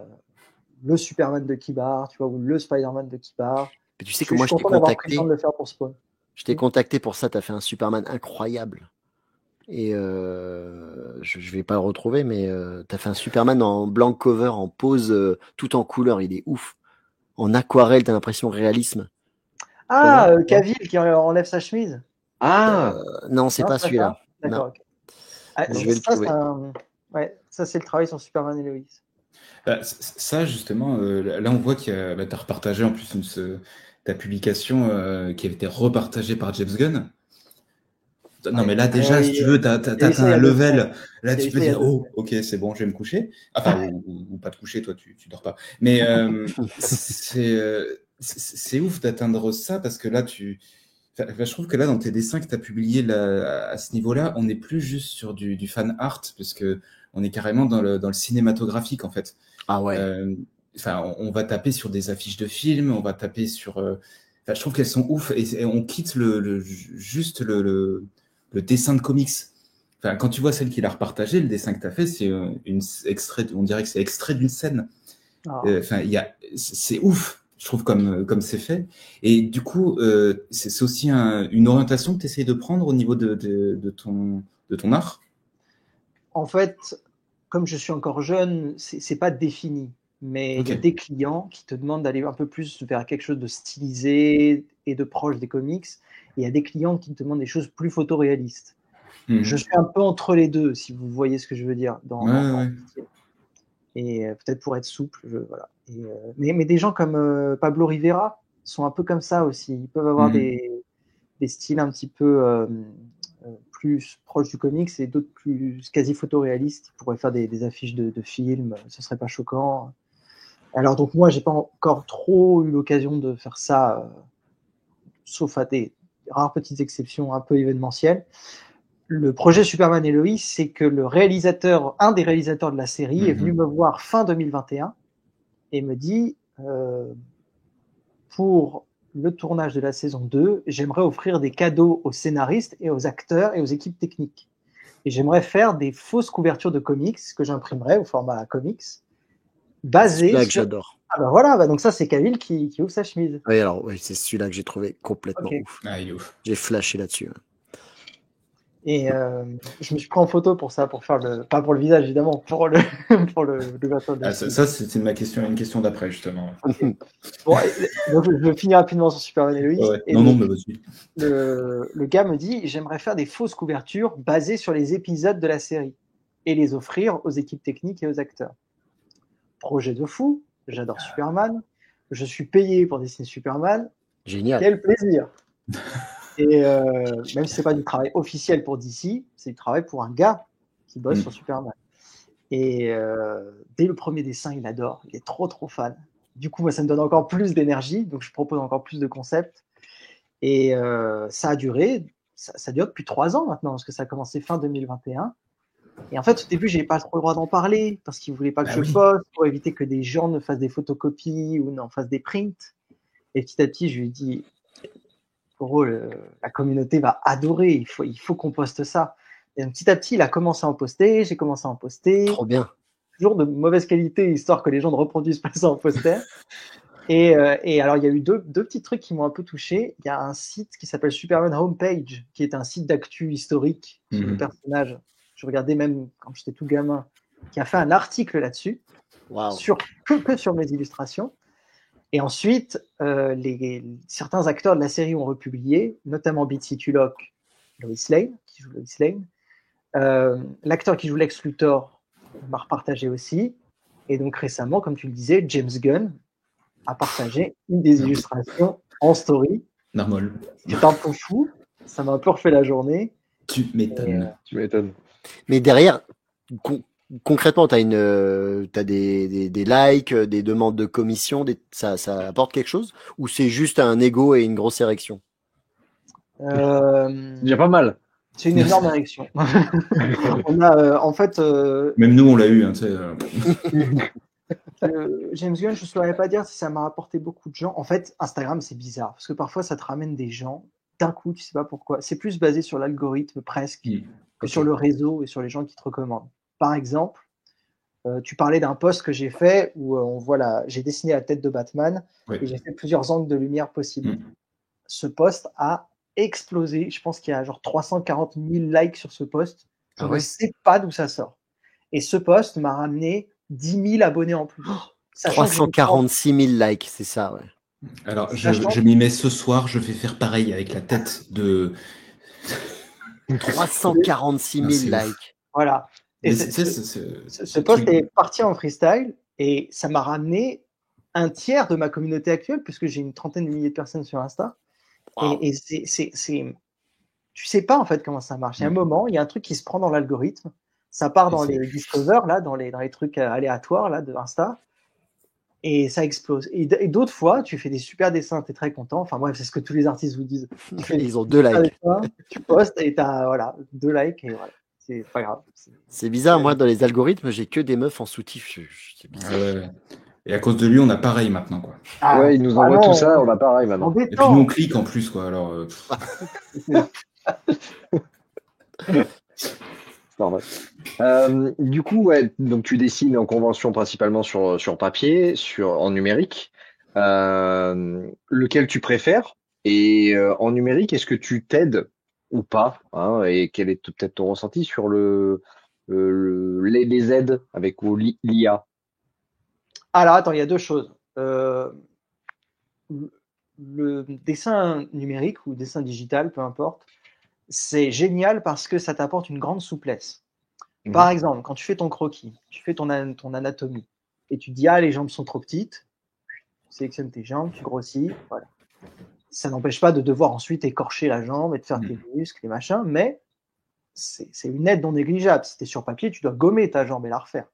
le Superman de Kibar, tu vois, ou le Spider-Man de Kibar. Mais tu sais Je que suis moi, je t'ai content d'avoir pris le temps contacté. de le faire pour Spawn. Je t'ai contacté pour ça, tu as fait un Superman incroyable. Et je vais pas le retrouver, mais tu as fait un Superman en blank cover, en pose, tout en couleur. Il est ouf. En aquarelle, tu as l'impression réalisme. Ah, Voilà. Cavill qui enlève sa chemise. Ah, Non, c'est Non, pas c'est pas celui-là. ça? D'accord, Non, ok. Ah, je vais le ça, c'est trouver. ouais, ça, c'est le travail sur Superman et Lois. Bah, ça, justement, là, on voit qu'il y a, t'as repartagé en plus ta publication qui avait été repartagée par James Gunn. Non, Ouais. mais là, déjà, si tu veux, t'as Il y a eu ça atteint il y un a 2 semaines. level. Là, Il y a tu eu peux ça il y a dire, 2 oh, semaines. ok, c'est bon, je vais me coucher. Enfin, ou pas te coucher, toi, tu dors pas. Mais c'est ouf d'atteindre ça parce que là, enfin, je trouve que là, dans tes dessins que tu as publiés là, à ce niveau-là, on n'est plus juste sur du fan art parce que on est carrément dans le cinématographique, en fait. Ah ouais. Enfin, on va taper sur des affiches de films, on va taper sur. Enfin, je trouve qu'elles sont ouf et on quitte juste le dessin de comics. Enfin, quand tu vois celle qu'il a repartagée, le dessin que tu as fait, c'est extrait, on dirait que c'est extrait d'une scène. Ah. Enfin, c'est ouf, je trouve, comme c'est fait. Et du coup, c'est aussi une orientation que tu essayes de prendre au niveau de ton art. En fait, comme je suis encore jeune, c'est pas défini. Mais il y a Ok. des clients qui te demandent d'aller un peu plus vers quelque chose de stylisé et de proche des comics. Et il y a des clients qui te demandent des choses plus photoréalistes. Mhm. Je suis un peu entre les deux, si vous voyez ce que je veux dire. Ouais. Et peut-être pour être souple, voilà. Et, mais des gens comme Pablo Rivera sont un peu comme ça aussi. Ils peuvent avoir Mhm. des styles un petit peu plus proches du comics et d'autres plus quasi photoréalistes. Ils pourraient faire des affiches de films, ce serait pas choquant. Alors donc moi, j'ai pas encore trop eu l'occasion de faire ça, sauf à des rares petites exceptions un peu événementielles. Le projet Superman et Lois, c'est que un des réalisateurs de la série est venu me voir fin 2021 et me dit pour le tournage de la saison 2, j'aimerais offrir des cadeaux aux scénaristes et aux acteurs et aux équipes techniques. Et j'aimerais faire des fausses couvertures de comics que j'imprimerais au format comics, basées Celui-là que sur... j'adore. Ah ben voilà, donc ça c'est Cavill qui ouvre sa chemise. Oui, alors, oui, c'est celui-là que j'ai trouvé complètement Ok. ouf. Ah, il est ouf. J'ai flashé là-dessus. Et je me suis pris en photo pour ça, pour faire pas pour le visage évidemment, pour l'ouverture de la Ah, chemise. ça c'était une question d'après, justement. Bon, donc je vais finir rapidement sur Superman et Lois. Ouais. Et Non, donc, mais vas-y. le gars me dit j'aimerais faire des fausses couvertures basées sur les épisodes de la série et les offrir aux équipes techniques et aux acteurs. Projet de fou, j'adore Superman, je suis payé pour dessiner Superman, Génial. quel plaisir. Et même si c'est pas du travail officiel pour DC, c'est du travail pour un gars qui bosse sur Superman. Et dès le premier dessin, il adore, il est trop fan. Du coup, moi, ça me donne encore plus d'énergie, donc je propose encore plus de concepts. Et ça a duré, ça dure depuis 3 ans maintenant, parce que ça a commencé fin 2021. Et en fait, au début, j'avais pas trop le droit d'en parler, parce qu'ils voulaient pas que je poste, pour éviter que des gens ne fassent des photocopies ou n'en fassent des prints. Et petit à petit, je lui ai dit, gros, la communauté va adorer, il faut qu'on poste ça. Et petit à petit, il a commencé à en poster, j'ai commencé à en poster. Trop bien. Toujours de mauvaise qualité, histoire que les gens ne reproduisent pas ça en poster. Et alors, il y a eu deux petits trucs qui m'ont un peu touché. Il y a un site qui s'appelle Superman Homepage, qui est un site d'actu historique sur le personnage. Je regardais même quand j'étais tout gamin, qui a fait un article là-dessus, que sur mes illustrations. Et ensuite, certains acteurs de la série ont republié, notamment Bitsy Tulloch, Lois Lane, qui joue Lois Lane. L'acteur qui joue Lex Luthor m'a repartagé aussi. Et donc récemment, comme tu le disais, James Gunn a partagé une des illustrations en story. Normal. C'est un peu fou, ça m'a un peu refait la journée. Tu m'étonnes. Tu m'étonnes. Mais derrière, concrètement, tu as des likes, des demandes de commission, ça apporte quelque chose? Ou c'est juste un ego et une grosse érection? C'est déjà pas mal. C'est une énorme érection. On a, en fait, Même nous, on l'a eu. Hein, tu sais, James Gunn, je ne saurais pas dire si ça m'a rapporté beaucoup de gens. En fait, Instagram, c'est bizarre parce que parfois, ça te ramène des gens d'un coup, tu sais pas pourquoi. C'est plus basé sur l'algorithme presque que sur le réseau et sur les gens qui te recommandent. Par exemple, tu parlais d'un post que j'ai fait où on voit j'ai dessiné la tête de Batman et j'ai fait plusieurs angles de lumière possibles. Ce post a explosé. Je pense qu'il y a genre 340 000 likes sur ce post. Je ne sais pas d'où ça sort. Et ce post m'a ramené 10 000 abonnés en plus. 346 000 likes, c'est ça, ouais. Alors, je m'y mets ce soir, je vais faire pareil avec la tête de... 346 000 likes. Voilà. Et ce post est parti en freestyle et ça m'a ramené un tiers de ma communauté actuelle puisque j'ai une trentaine de milliers de personnes sur Insta. Wow. Et tu sais pas en fait comment ça marche. Il y a un moment, il y a un truc qui se prend dans l'algorithme. Ça part dans les discover, là, dans les trucs aléatoires là, de Insta. Et ça explose. Et d'autres fois, tu fais des super dessins, tu es très content. Enfin bref, c'est ce que tous les artistes vous disent. Ils ont 2 likes. Dessins, tu postes et tu as 2 likes et voilà. C'est pas grave. C'est bizarre, moi dans les algorithmes, j'ai que des meufs en soutif. C'est bizarre. Et à cause de lui, on a pareil maintenant, quoi. Ouais, il nous envoie tout ça, on a pareil maintenant. Et puis nous, on clique en plus, quoi. Alors. Du coup, ouais, donc tu dessines en convention principalement sur papier, en numérique. Lequel tu préfères? Et en numérique, est-ce que tu t'aides ou pas, hein, et quel est peut-être ton ressenti sur les aides avec l'IA? Alors attends, il y a deux choses. Le dessin numérique ou dessin digital, peu importe, c'est génial parce que ça t'apporte une grande souplesse. Par exemple, quand tu fais ton croquis, tu fais ton anatomie, et tu dis, ah, les jambes sont trop petites, tu sélectionnes tes jambes, tu grossis, voilà. Ça n'empêche pas de devoir ensuite écorcher la jambe et de faire tes muscles, les machins, mais c'est une aide non négligeable. Si tu es sur papier, tu dois gommer ta jambe et la refaire.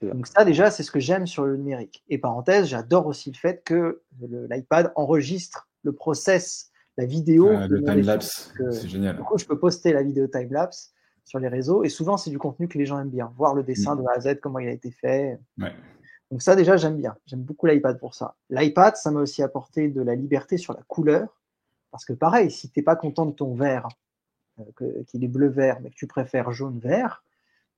Donc ça, déjà, c'est ce que j'aime sur le numérique. Et parenthèse, j'adore aussi le fait que l'iPad enregistre le process, la vidéo. Le time-lapse, c'est génial. Du coup, je peux poster la vidéo time-lapse sur les réseaux. Et souvent, c'est du contenu que les gens aiment bien. Voir le dessin de A à Z, comment il a été fait. Ouais. Donc ça, déjà, j'aime bien. J'aime beaucoup l'iPad pour ça. L'iPad, ça m'a aussi apporté de la liberté sur la couleur. Parce que pareil, si tu n'es pas content de ton vert, qu'il est bleu-vert, mais que tu préfères jaune-vert,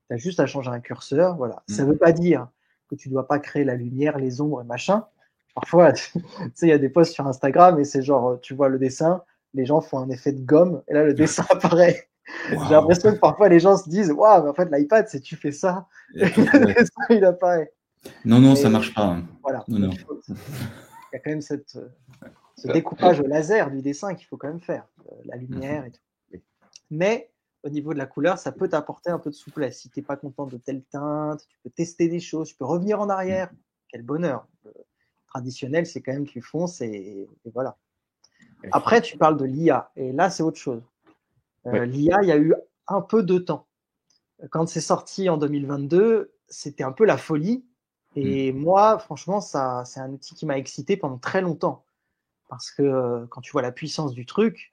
tu as juste à changer un curseur. Voilà. Ça ne veut pas dire que tu ne dois pas créer la lumière, les ombres et machin. Parfois, tu sais, il y a des posts sur Instagram et c'est genre, tu vois le dessin, les gens font un effet de gomme et là, le dessin apparaît. Wow. J'ai l'impression que parfois, les gens se disent, waouh, mais en fait, l'iPad, c'est tu fais ça, et le dessin, il apparaît. Non, ça marche pas. Hein. Voilà. Non. Il y a quand même ce découpage au laser du dessin qu'il faut quand même faire, la lumière et tout. Mais au niveau de la couleur, ça peut t'apporter un peu de souplesse. Si tu n'es pas content de telle teinte, tu peux tester des choses, tu peux revenir en arrière. Quel bonheur. Traditionnel, c'est quand même tu fonces et voilà. Après, tu parles de l'IA et là, c'est autre chose. L'IA, il y a eu un peu de temps. Quand c'est sorti en 2022, c'était un peu la folie. Et moi, franchement, c'est un outil qui m'a excité pendant très longtemps. Parce que quand tu vois la puissance du truc,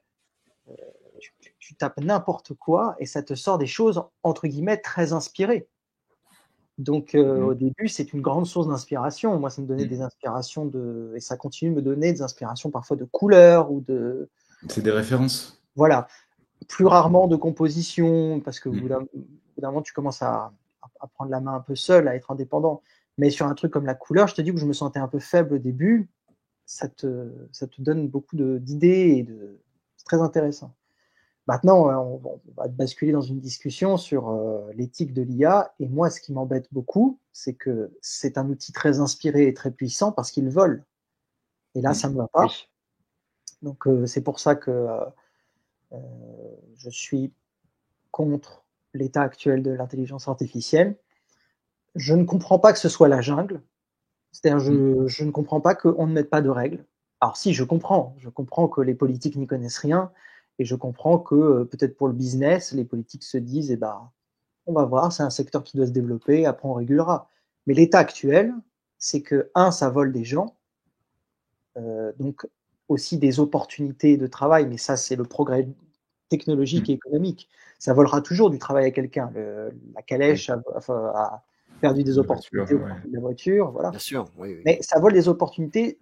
tu tapes n'importe quoi et ça te sort des choses, entre guillemets, très inspirées. Donc, au début, c'est une grande source d'inspiration. Moi, ça me donnait des inspirations et ça continue de me donner des inspirations parfois de couleurs ou de... C'est des références. Voilà. Plus rarement de composition, parce que au bout d'un moment, tu commences à prendre la main un peu seul, à être indépendant. Mais sur un truc comme la couleur, je te dis que je me sentais un peu faible au début. Ça te donne beaucoup d'idées et c'est très intéressant. Maintenant, on va basculer dans une discussion sur l'éthique de l'IA. Et moi, ce qui m'embête beaucoup, c'est que c'est un outil très inspiré et très puissant parce qu'il vole. Et là, ça ne me va pas. Donc, c'est pour ça que je suis contre l'état actuel de l'intelligence artificielle. Je ne comprends pas que ce soit la jungle. C'est-à-dire, je ne comprends pas qu'on ne mette pas de règles. Alors si, je comprends que les politiques n'y connaissent rien, et je comprends que peut-être pour le business, les politiques se disent, on va voir, c'est un secteur qui doit se développer, après on régulera. Mais l'état actuel, c'est que, ça vole des gens, donc aussi des opportunités de travail, mais ça c'est le progrès technologique et économique. Ça volera toujours du travail à quelqu'un. La calèche a perdu des La opportunités voiture, au ouais. profit de la voiture, voilà. Bien sûr, oui, oui. Mais ça vole des opportunités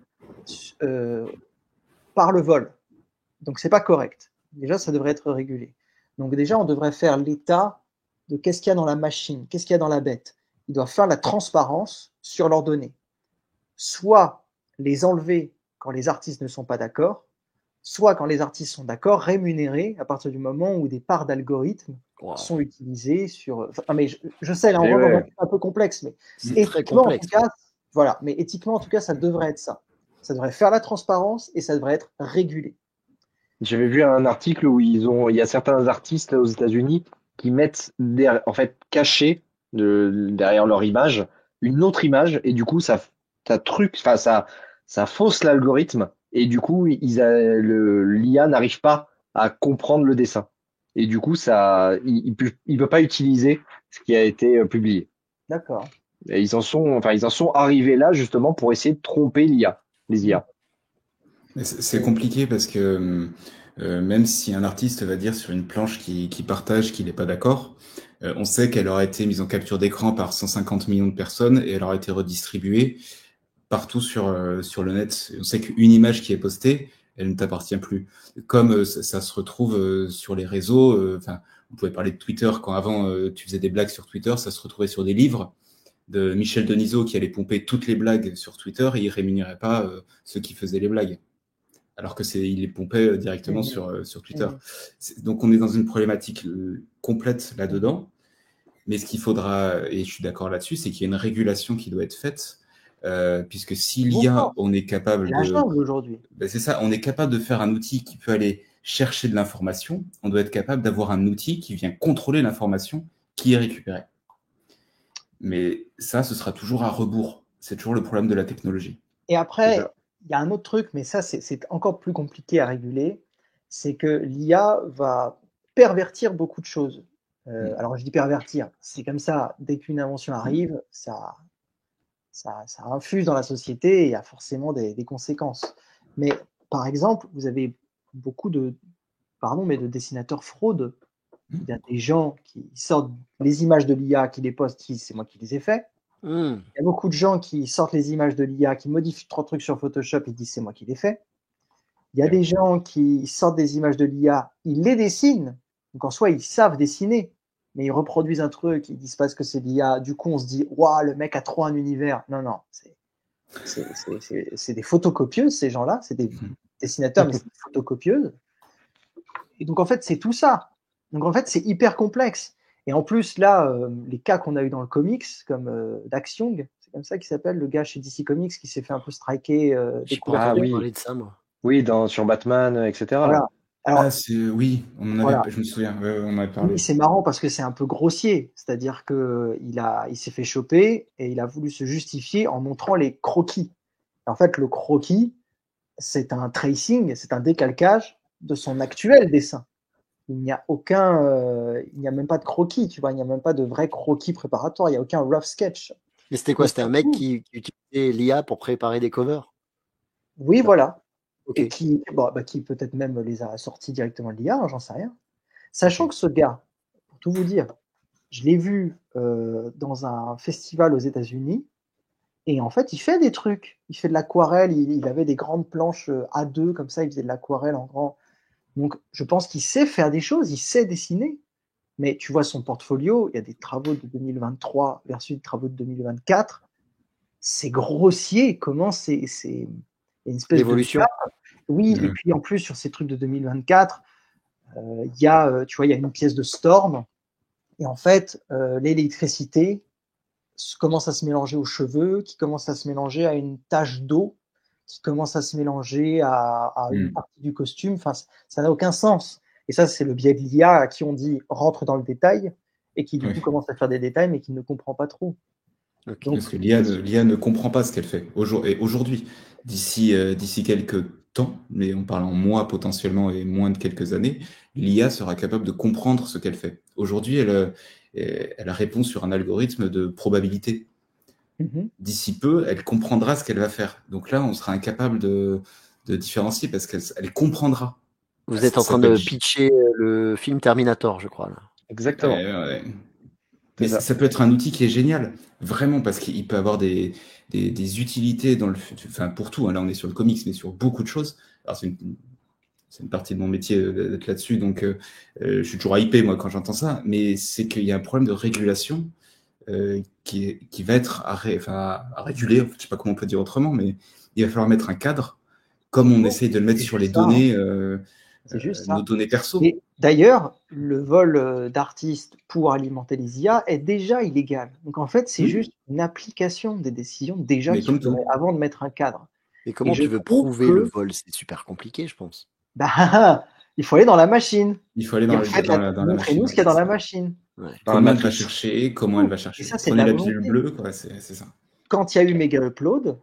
par le vol. Donc c'est pas correct. Déjà, ça devrait être régulé. Donc déjà, on devrait faire l'état de qu'est-ce qu'il y a dans la machine, qu'est-ce qu'il y a dans la bête. Ils doivent faire la transparence sur leurs données. Soit les enlever quand les artistes ne sont pas d'accord, soit quand les artistes sont d'accord, rémunérer à partir du moment où des parts d'algorithmes Wow. sont utilisées sur. Enfin, mais je sais, là, on Mais rentre dans ouais. un truc un peu complexe, mais C'est très éthiquement, complexe. en tout cas, voilà. Mais éthiquement, en tout cas, ça devrait être ça. Ça devrait faire la transparence et ça devrait être régulé. J'avais vu un article où il y a certains artistes aux États-Unis qui mettent en fait caché derrière leur image une autre image et du coup ça fausse l'algorithme et du coup l'IA n'arrive pas à comprendre le dessin et du coup il peut pas utiliser ce qui a été publié. D'accord. Et ils en sont arrivés là justement pour essayer de tromper les IA. Mais c'est compliqué parce que même si un artiste va dire sur une planche qui partage qu'il n'est pas d'accord, on sait qu'elle aura été mise en capture d'écran par 150 millions de personnes et elle aura été redistribuée partout sur le net. On sait qu'une image qui est postée, elle ne t'appartient plus. Comme ça se retrouve sur les réseaux, enfin, on pouvait parler de Twitter quand avant tu faisais des blagues sur Twitter, ça se retrouvait sur des livres de Michel Denisot qui allait pomper toutes les blagues sur Twitter et il rémunérait pas ceux qui faisaient les blagues. Alors que il les pompait directement sur Twitter. Donc on est dans une problématique complète là-dedans. Mais ce qu'il faudra, et je suis d'accord là-dessus, c'est qu'il y a une régulation qui doit être faite, puisque si l'IA, on est capable C'est la jungle aujourd'hui. Ben c'est ça, on est capable de faire un outil qui peut aller chercher de l'information, on doit être capable d'avoir un outil qui vient contrôler l'information qui est récupérée. Mais ça, ce sera toujours à rebours. C'est toujours le problème de la technologie. Et après, il y a un autre truc, mais ça, c'est encore plus compliqué à réguler, c'est que l'IA va pervertir beaucoup de choses. Alors, je dis pervertir, c'est comme ça, dès qu'une invention arrive, ça infuse dans la société et il y a forcément des conséquences. Mais par exemple, vous avez beaucoup de dessinateurs fraudes. Il y a des gens qui sortent les images de l'IA, qui les postent, c'est moi qui les ai faits. Il y a beaucoup de gens qui sortent les images de l'IA, qui modifient 3 trucs sur Photoshop et disent c'est moi qui les fais. Il y a des gens qui sortent des images de l'IA, ils les dessinent. Donc en soi, ils savent dessiner, mais ils reproduisent un truc, ils disent pas ce que c'est l'IA. Du coup, on se dit waouh, le mec a trop un univers. Non, non, c'est des photocopieuses, ces gens-là. C'est des dessinateurs, mais c'est des photocopieuses. Et donc en fait, c'est tout ça. Donc en fait, c'est hyper complexe. Et en plus, là, les cas qu'on a eu dans le comics, comme Dax Young, c'est comme ça qu'il s'appelle, le gars chez DC Comics qui s'est fait un peu striker des couvertures. Ah oui. Parler de ça, moi. Oui, sur Batman, etc. Voilà. Alors, oui, on en avait, je me souviens, on en avait parlé. Oui, c'est marrant parce que c'est un peu grossier, c'est-à-dire que il s'est fait choper et il a voulu se justifier en montrant les croquis. En fait, le croquis, c'est un tracing, c'est un décalcage de son actuel dessin. Il n'y a même pas de croquis, tu vois, il n'y a même pas de vrai croquis préparatoire, il n'y a aucun rough sketch. Mais c'était quoi? C'était un mec qui utilisait l'IA pour préparer des covers? Oui, voilà. Okay. Et qui peut-être même les a sortis directement de l'IA, hein, j'en sais rien. Sachant que ce gars, pour tout vous dire, je l'ai vu dans un festival aux États-Unis, et en fait, il fait des trucs. Il fait de l'aquarelle, il avait des grandes planches A2, comme ça, il faisait de l'aquarelle en grand. Donc, je pense qu'il sait faire des choses, il sait dessiner. Mais tu vois son portfolio, il y a des travaux de 2023 versus des travaux de 2024. C'est grossier, comment c'est une espèce d'évolution. Oui, et puis en plus, sur ces trucs de 2024, il y a une pièce de Storm, et en fait, l'électricité commence à se mélanger aux cheveux, qui commence à se mélanger à une tache d'eau, qui commence à se mélanger à une partie du costume. Enfin, ça n'a aucun sens. Et ça, c'est le biais de l'IA à qui on dit rentre dans le détail, et qui du coup commence à faire des détails, mais qui ne comprend pas trop. Okay. Parce que l'IA ne comprend pas ce qu'elle fait. Et aujourd'hui, d'ici quelques temps, mais on parle en mois potentiellement et moins de quelques années, l'IA sera capable de comprendre ce qu'elle fait. Aujourd'hui, elle répond sur un algorithme de probabilité. D'ici peu, elle comprendra ce qu'elle va faire. Donc là, on sera incapable de différencier parce qu'elle comprendra. Vous Ah, êtes en ça train peut de être pitcher le film Terminator, je crois. Là. Exactement. ouais. C'est Mais ça. ça peut être un outil qui est génial, vraiment, parce qu'il peut avoir des utilités dans enfin, pour tout. Hein. Là, on est sur le comics, mais sur beaucoup de choses. Alors, c'est une partie de mon métier d'être là-dessus, donc je suis toujours hypé, moi, quand j'entends ça. Mais c'est qu'il y a un problème de régulation qui va être à réguler. Je sais pas comment on peut dire autrement, mais il va falloir mettre un cadre, comme on Non, essaye de le mettre c'est sur les juste ça. Hein. données, C'est juste nos ça. données perso. Et d'ailleurs, le vol d'artistes pour alimenter les IA est déjà illégal. Donc en fait, c'est Oui, juste une application des décisions déjà mais qu'il comme tout. faudrait avant de mettre un cadre. Et Et comment je tu veux trouve prouver le que vol? C'est super compliqué, je pense. bah, il faut aller dans la machine. Il faut aller Et en fait, dans la montrez-nous machine, ce ouais, qu'il y a c'est dans la ça. machine. Ouais. Dans la Comment elle va matrice. chercher, comment elle va Et chercher. ça, c'est de Prenez la la pilule volonté. bleue, quoi, c'est ça. Quand il y a eu Mega Upload,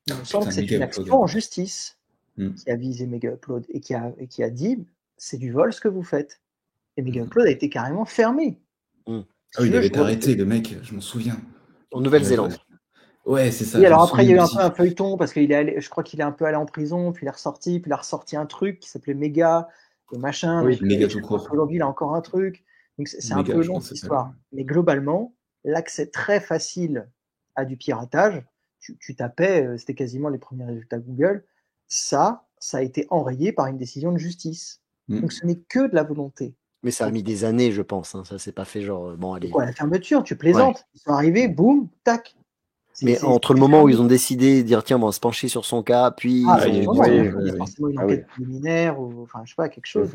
il me semble Putain, que c'est méga une upload. action en justice Hmm. qui a visé Mega Upload et qui a dit c'est du vol ce que vous faites. Et Mega Mhm. Upload a été carrément fermé. Mm. Si Ah oui, tu il veux, avait je été vois- arrêté, le mec, je m'en souviens. En Il Nouvelle-Zélande. Ouais, c'est ça, Oui, je me alors après, il y souviens a eu un aussi. peu un feuilleton parce qu'il est allé, je crois qu'il est un peu allé en prison, puis il est ressorti, puis il a ressorti un truc qui s'appelait Méga et machin. Oui. Donc, Méga et tout je crois court. qu'aujourd'hui, il a encore un truc. Donc, c'est un Méga, peu je long crois que cette ça s'appelle. histoire. Mais globalement, l'accès très facile à du piratage, tu tapais, c'était quasiment les premiers résultats Google. Ça a été enrayé par une décision de justice. Hmm. Donc, ce n'est que de la volonté. Mais ça a mis des années, je pense. Hein. Ça s'est pas fait genre, bon, C'est allez. quoi la fermeture? Tu plaisantes. Ils sont arrivés, boum, tac. Mais entre le moment où ils ont décidé de dire, tiens, on va se pencher sur son cas, puis Ah, ils mais ont non, dit, il oui, faut oui. forcément une Ah oui. enquête préliminaire ou, enfin, je sais pas, quelque chose.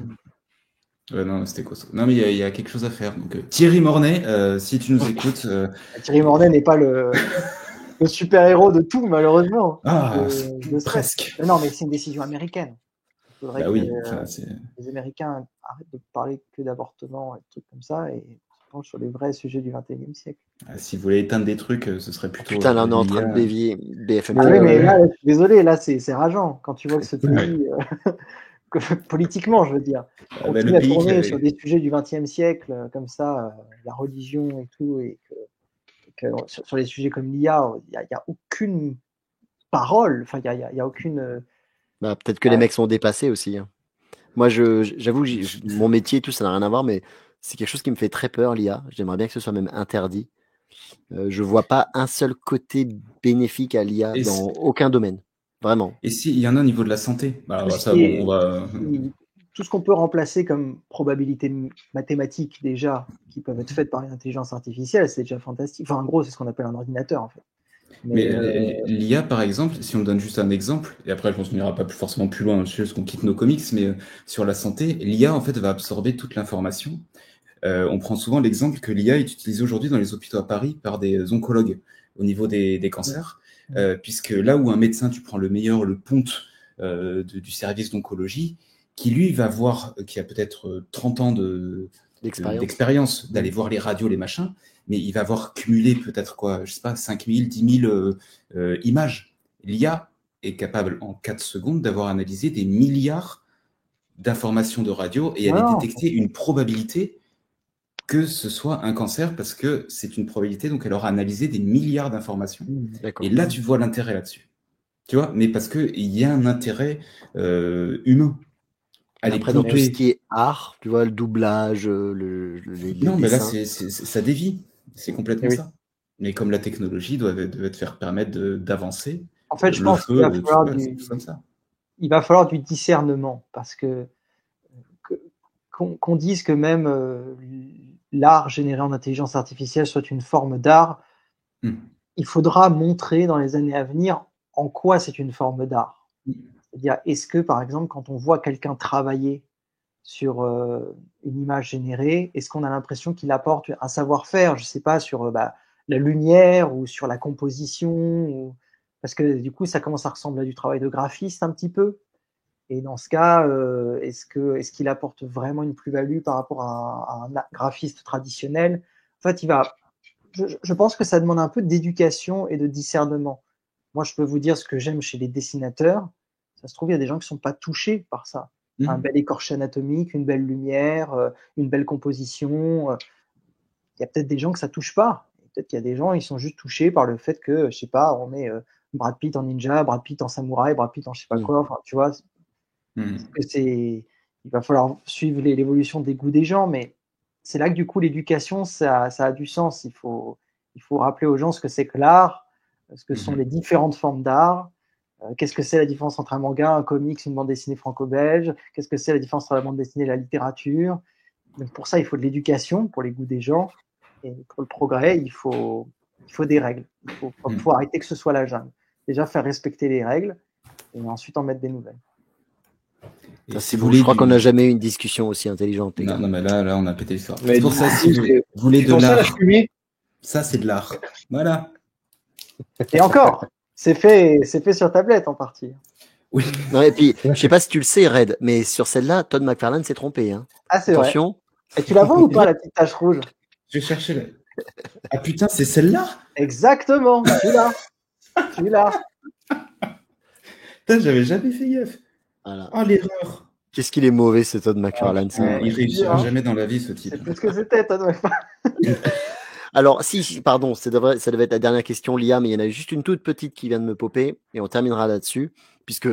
Ouais, non, c'était costaud. Non, mais il y a quelque chose à faire. Donc, Thierry Mornay, si tu nous écoutes. Thierry Mornay n'est pas le super-héros de tout, malheureusement. Ah, Je le serais. presque. Mais non, mais c'est une décision américaine. Il faudrait Bah que oui, enfin, c'est. les Américains arrêtent de parler que d'avortement et de trucs comme ça et se penchent sur les vrais sujets du XXIe siècle. Si vous voulez éteindre des trucs, ce serait plutôt. putain, là, on est en train de l'IA. dévier BFM Ah Mais, oui, TV. mais là, je suis désolé, là, c'est rageant. Quand tu vois que ce pays, politiquement, je veux dire, Ah, bah, continue le à pays qui tourner avait. sur des sujets du XXe siècle, comme ça, la religion et tout, et que sur les sujets comme l'IA, il n'y a aucune parole, enfin, il y a aucune. Bah, peut-être que les mecs sont dépassés aussi. Hein. Moi, j'avoue, mon métier et tout, ça n'a rien à voir, mais c'est quelque chose qui me fait très peur, l'IA. J'aimerais bien que ce soit même interdit. Je vois pas un seul côté bénéfique à l'IA Et dans aucun domaine. Vraiment. Et s'il y en a au niveau de la santé? Bah, Tout alors, ce ça, qui bon, est- on va. tout ce qu'on peut remplacer comme probabilité mathématique déjà, qui peuvent être faites par une intelligence artificielle, c'est déjà fantastique. Enfin, en gros, c'est ce qu'on appelle un ordinateur, en fait. Mais Mais l'IA, par exemple, si on donne juste un exemple, et après, je pense qu'on n'ira pas forcément plus loin, parce qu'on quitte nos comics, mais sur la santé, l'IA, en fait, va absorber toute l'information. On prend souvent l'exemple que l'IA est utilisée aujourd'hui dans les hôpitaux à Paris par des oncologues au niveau des cancers, puisque là où un médecin, tu prends le meilleur, le ponte du service d'oncologie, qui lui va voir, qui a peut-être 30 ans d'expérience, d'aller voir les radios, les machins, mais il va avoir cumulé peut-être quoi, je sais pas, 5000, 10 000 images. L'IA est capable en 4 secondes d'avoir analysé des milliards d'informations de radio et aller détecter une probabilité que ce soit un cancer parce que c'est une probabilité, donc elle aura analysé des milliards d'informations. Et là, tu vois l'intérêt là-dessus. Tu vois, mais parce qu'il y a un intérêt humain. Après, dans tout ce qui est art, tu vois, le doublage, les non, mais là, dessins. ça dévie. C'est complètement ça. Mais comme la technologie doit te faire permettre d'avancer. En fait, je pense qu'il va falloir il va falloir du discernement parce qu'on dise que même l'art généré en intelligence artificielle soit une forme d'art, il faudra montrer dans les années à venir en quoi c'est une forme d'art. C'est-à-dire, est-ce que, par exemple, quand on voit quelqu'un travailler sur une image générée, est-ce qu'on a l'impression qu'il apporte un savoir-faire, je ne sais pas, sur la lumière ou sur la composition parce que du coup, ça commence à ressembler à du travail de graphiste un petit peu. Et dans ce cas, est-ce qu'il apporte vraiment une plus-value par rapport à un graphiste traditionnel? En fait, je pense que ça demande un peu d'éducation et de discernement. Moi, je peux vous dire ce que j'aime chez les dessinateurs. Ça se trouve, il y a des gens qui ne sont pas touchés par ça. Un bel écorché anatomique, une belle lumière, une belle composition. Il y a peut-être des gens que ça ne touche pas. Peut-être qu'il y a des gens, ils sont juste touchés par le fait que, je sais pas, on met Brad Pitt en ninja, Brad Pitt en samouraï, Brad Pitt en je sais pas quoi. Enfin, tu vois, il il va falloir suivre l'évolution des goûts des gens, mais c'est là que du coup l'éducation, ça a du sens. Il faut rappeler aux gens ce que c'est que l'art, ce que sont les différentes formes d'art, qu'est-ce que c'est la différence entre un manga, un comics, une bande dessinée franco-belge, qu'est-ce que c'est la différence entre la bande dessinée et la littérature. Donc pour ça, il faut de l'éducation pour les goûts des gens, et pour le progrès, il faut des règles. Il faut arrêter que ce soit la jungle. Déjà faire respecter les règles, et ensuite en mettre des nouvelles. C'est bon, je crois qu'on n'a jamais eu une discussion aussi intelligente. Non, mais là, on a pété l'histoire. Mais C'est pour ça, si vous voulez de ça, la l'art, fumée. ça, c'est de l'art. Voilà. Et encore, c'est fait sur tablette en partie. Oui. Non, et puis, je sais pas si tu le sais, Red, mais sur celle-là, Todd McFarlane s'est trompé. Hein. Ah, c'est vrai. Attention. Et tu la vois ou pas, la petite tache rouge? Je vais chercher la... Ah putain, c'est celle-là? Exactement, tu l'as. Putain, j'avais jamais fait gaffe. Voilà. Oh, l'erreur. Qu'est-ce qu'il est mauvais, ce Todd McFarlane. Il réussira jamais dans la vie, ce type. C'est tout ce que c'était, Todd McFarlane. Alors, pardon, ça devait être la dernière question, Lia, mais il y en a juste une toute petite qui vient de me popper, et on terminera là-dessus, puisque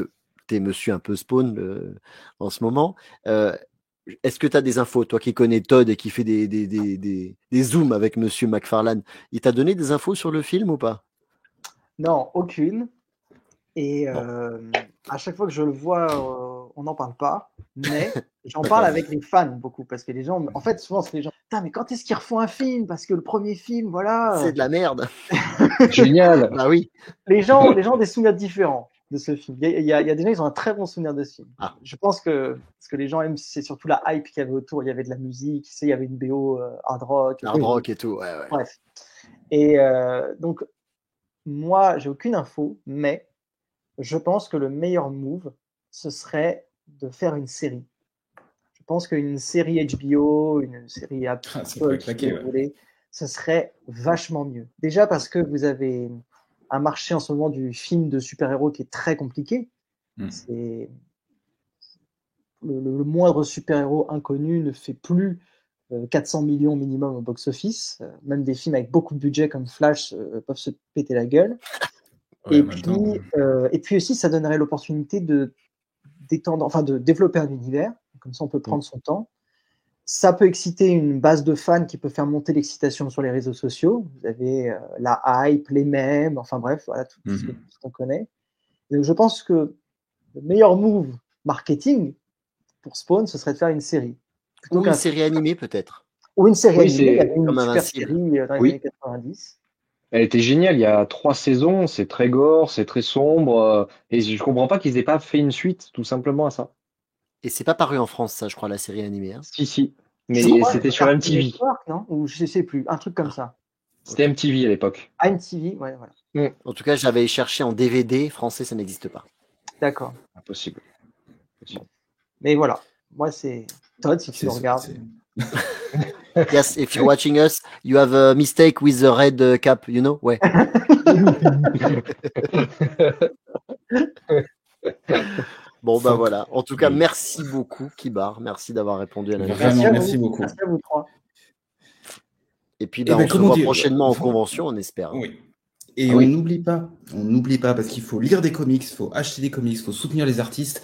tu es monsieur un peu Spawn en ce moment. Est-ce que tu as des infos, toi qui connais Todd et qui fait des zooms avec monsieur McFarlane? Il t'a donné des infos sur le film ou pas? Non, aucune. Et à chaque fois que je le vois, on n'en parle pas. Mais j'en parle avec les fans beaucoup. Parce que les gens, en fait, souvent, c'est les gens. Putain, mais quand est-ce qu'ils refont un film? Parce que le premier film, voilà. C'est de la merde. Génial. Bah oui. Les gens ont des souvenirs différents de ce film. Il y a des gens, ils ont un très bon souvenir de ce film. Ah. Je pense que ce que les gens aiment, c'est surtout la hype qu'il y avait autour. Il y avait de la musique, il y avait une BO hard rock. Hard rock et tout, ouais. Bref. Et donc, moi, j'ai aucune info, mais je pense que le meilleur move, ce serait de faire une série. Je pense qu'une série HBO, une série Apple, si vous voulez, ce serait vachement mieux. Déjà parce que vous avez un marché en ce moment du film de super-héros qui est très compliqué. C'est le moindre super-héros inconnu ne fait plus 400 millions minimum au box-office. Même des films avec beaucoup de budget comme Flash peuvent se péter la gueule. Ouais, et puis aussi, ça donnerait l'opportunité de développer un univers. Comme ça, on peut prendre son temps. Ça peut exciter une base de fans qui peut faire monter l'excitation sur les réseaux sociaux. Vous avez la hype, les mèmes, enfin bref, voilà tout ce qu'on connaît. Et donc, je pense que le meilleur move marketing pour Spawn, ce serait de faire une série. Ou une série animée, peut-être. Ou une série animée. Il y avait une comme super série dans les années 90. Elle était géniale, il y a 3 saisons, c'est très gore, c'est très sombre, et je comprends pas qu'ils aient pas fait une suite, tout simplement à ça. Et c'est pas paru en France, ça, je crois, la série animée. Hein. Si, mais c'était sur MTV. Non, ou je sais plus, un truc comme ça. C'était MTV à l'époque. Ah, MTV, ouais, voilà. En tout cas, j'avais cherché en DVD, français, ça n'existe pas. D'accord. Impossible. Mais voilà, moi c'est Todd, si tu le regardes. Yes, if you're watching us, you have a mistake with the red cap, you know? Ouais. Bon, bah voilà. En tout cas, merci beaucoup, Kibar. Merci d'avoir répondu à l'invitation. Merci beaucoup. Merci à vous trois. Et puis, on se voit prochainement en convention, on espère. Oui. Et on n'oublie pas, parce qu'il faut lire des comics, il faut acheter des comics, il faut soutenir les artistes.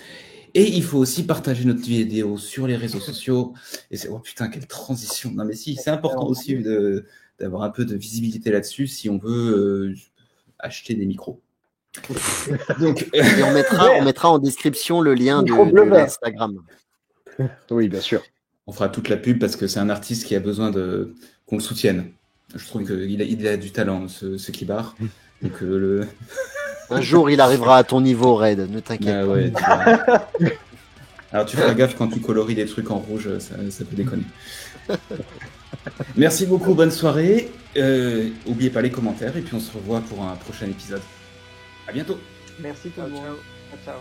Et il faut aussi partager notre vidéo sur les réseaux sociaux. Et c'est, oh putain, quelle transition. Non, mais si, c'est important aussi d'avoir un peu de visibilité là-dessus si on veut acheter des micros. Donc, et on mettra en description le lien de l'Instagram. Oui, bien sûr. On fera toute la pub parce que c'est un artiste qui a besoin qu'on le soutienne. Je trouve qu'il a du talent, ce Kibar. Donc, un jour, il arrivera à ton niveau, Red, ne t'inquiète pas. Ouais, alors, tu feras gaffe quand tu colories des trucs en rouge, ça peut déconner. Merci beaucoup, bonne soirée. N'oubliez pas les commentaires et puis on se revoit pour un prochain épisode. À bientôt. Merci tout le monde. Ciao.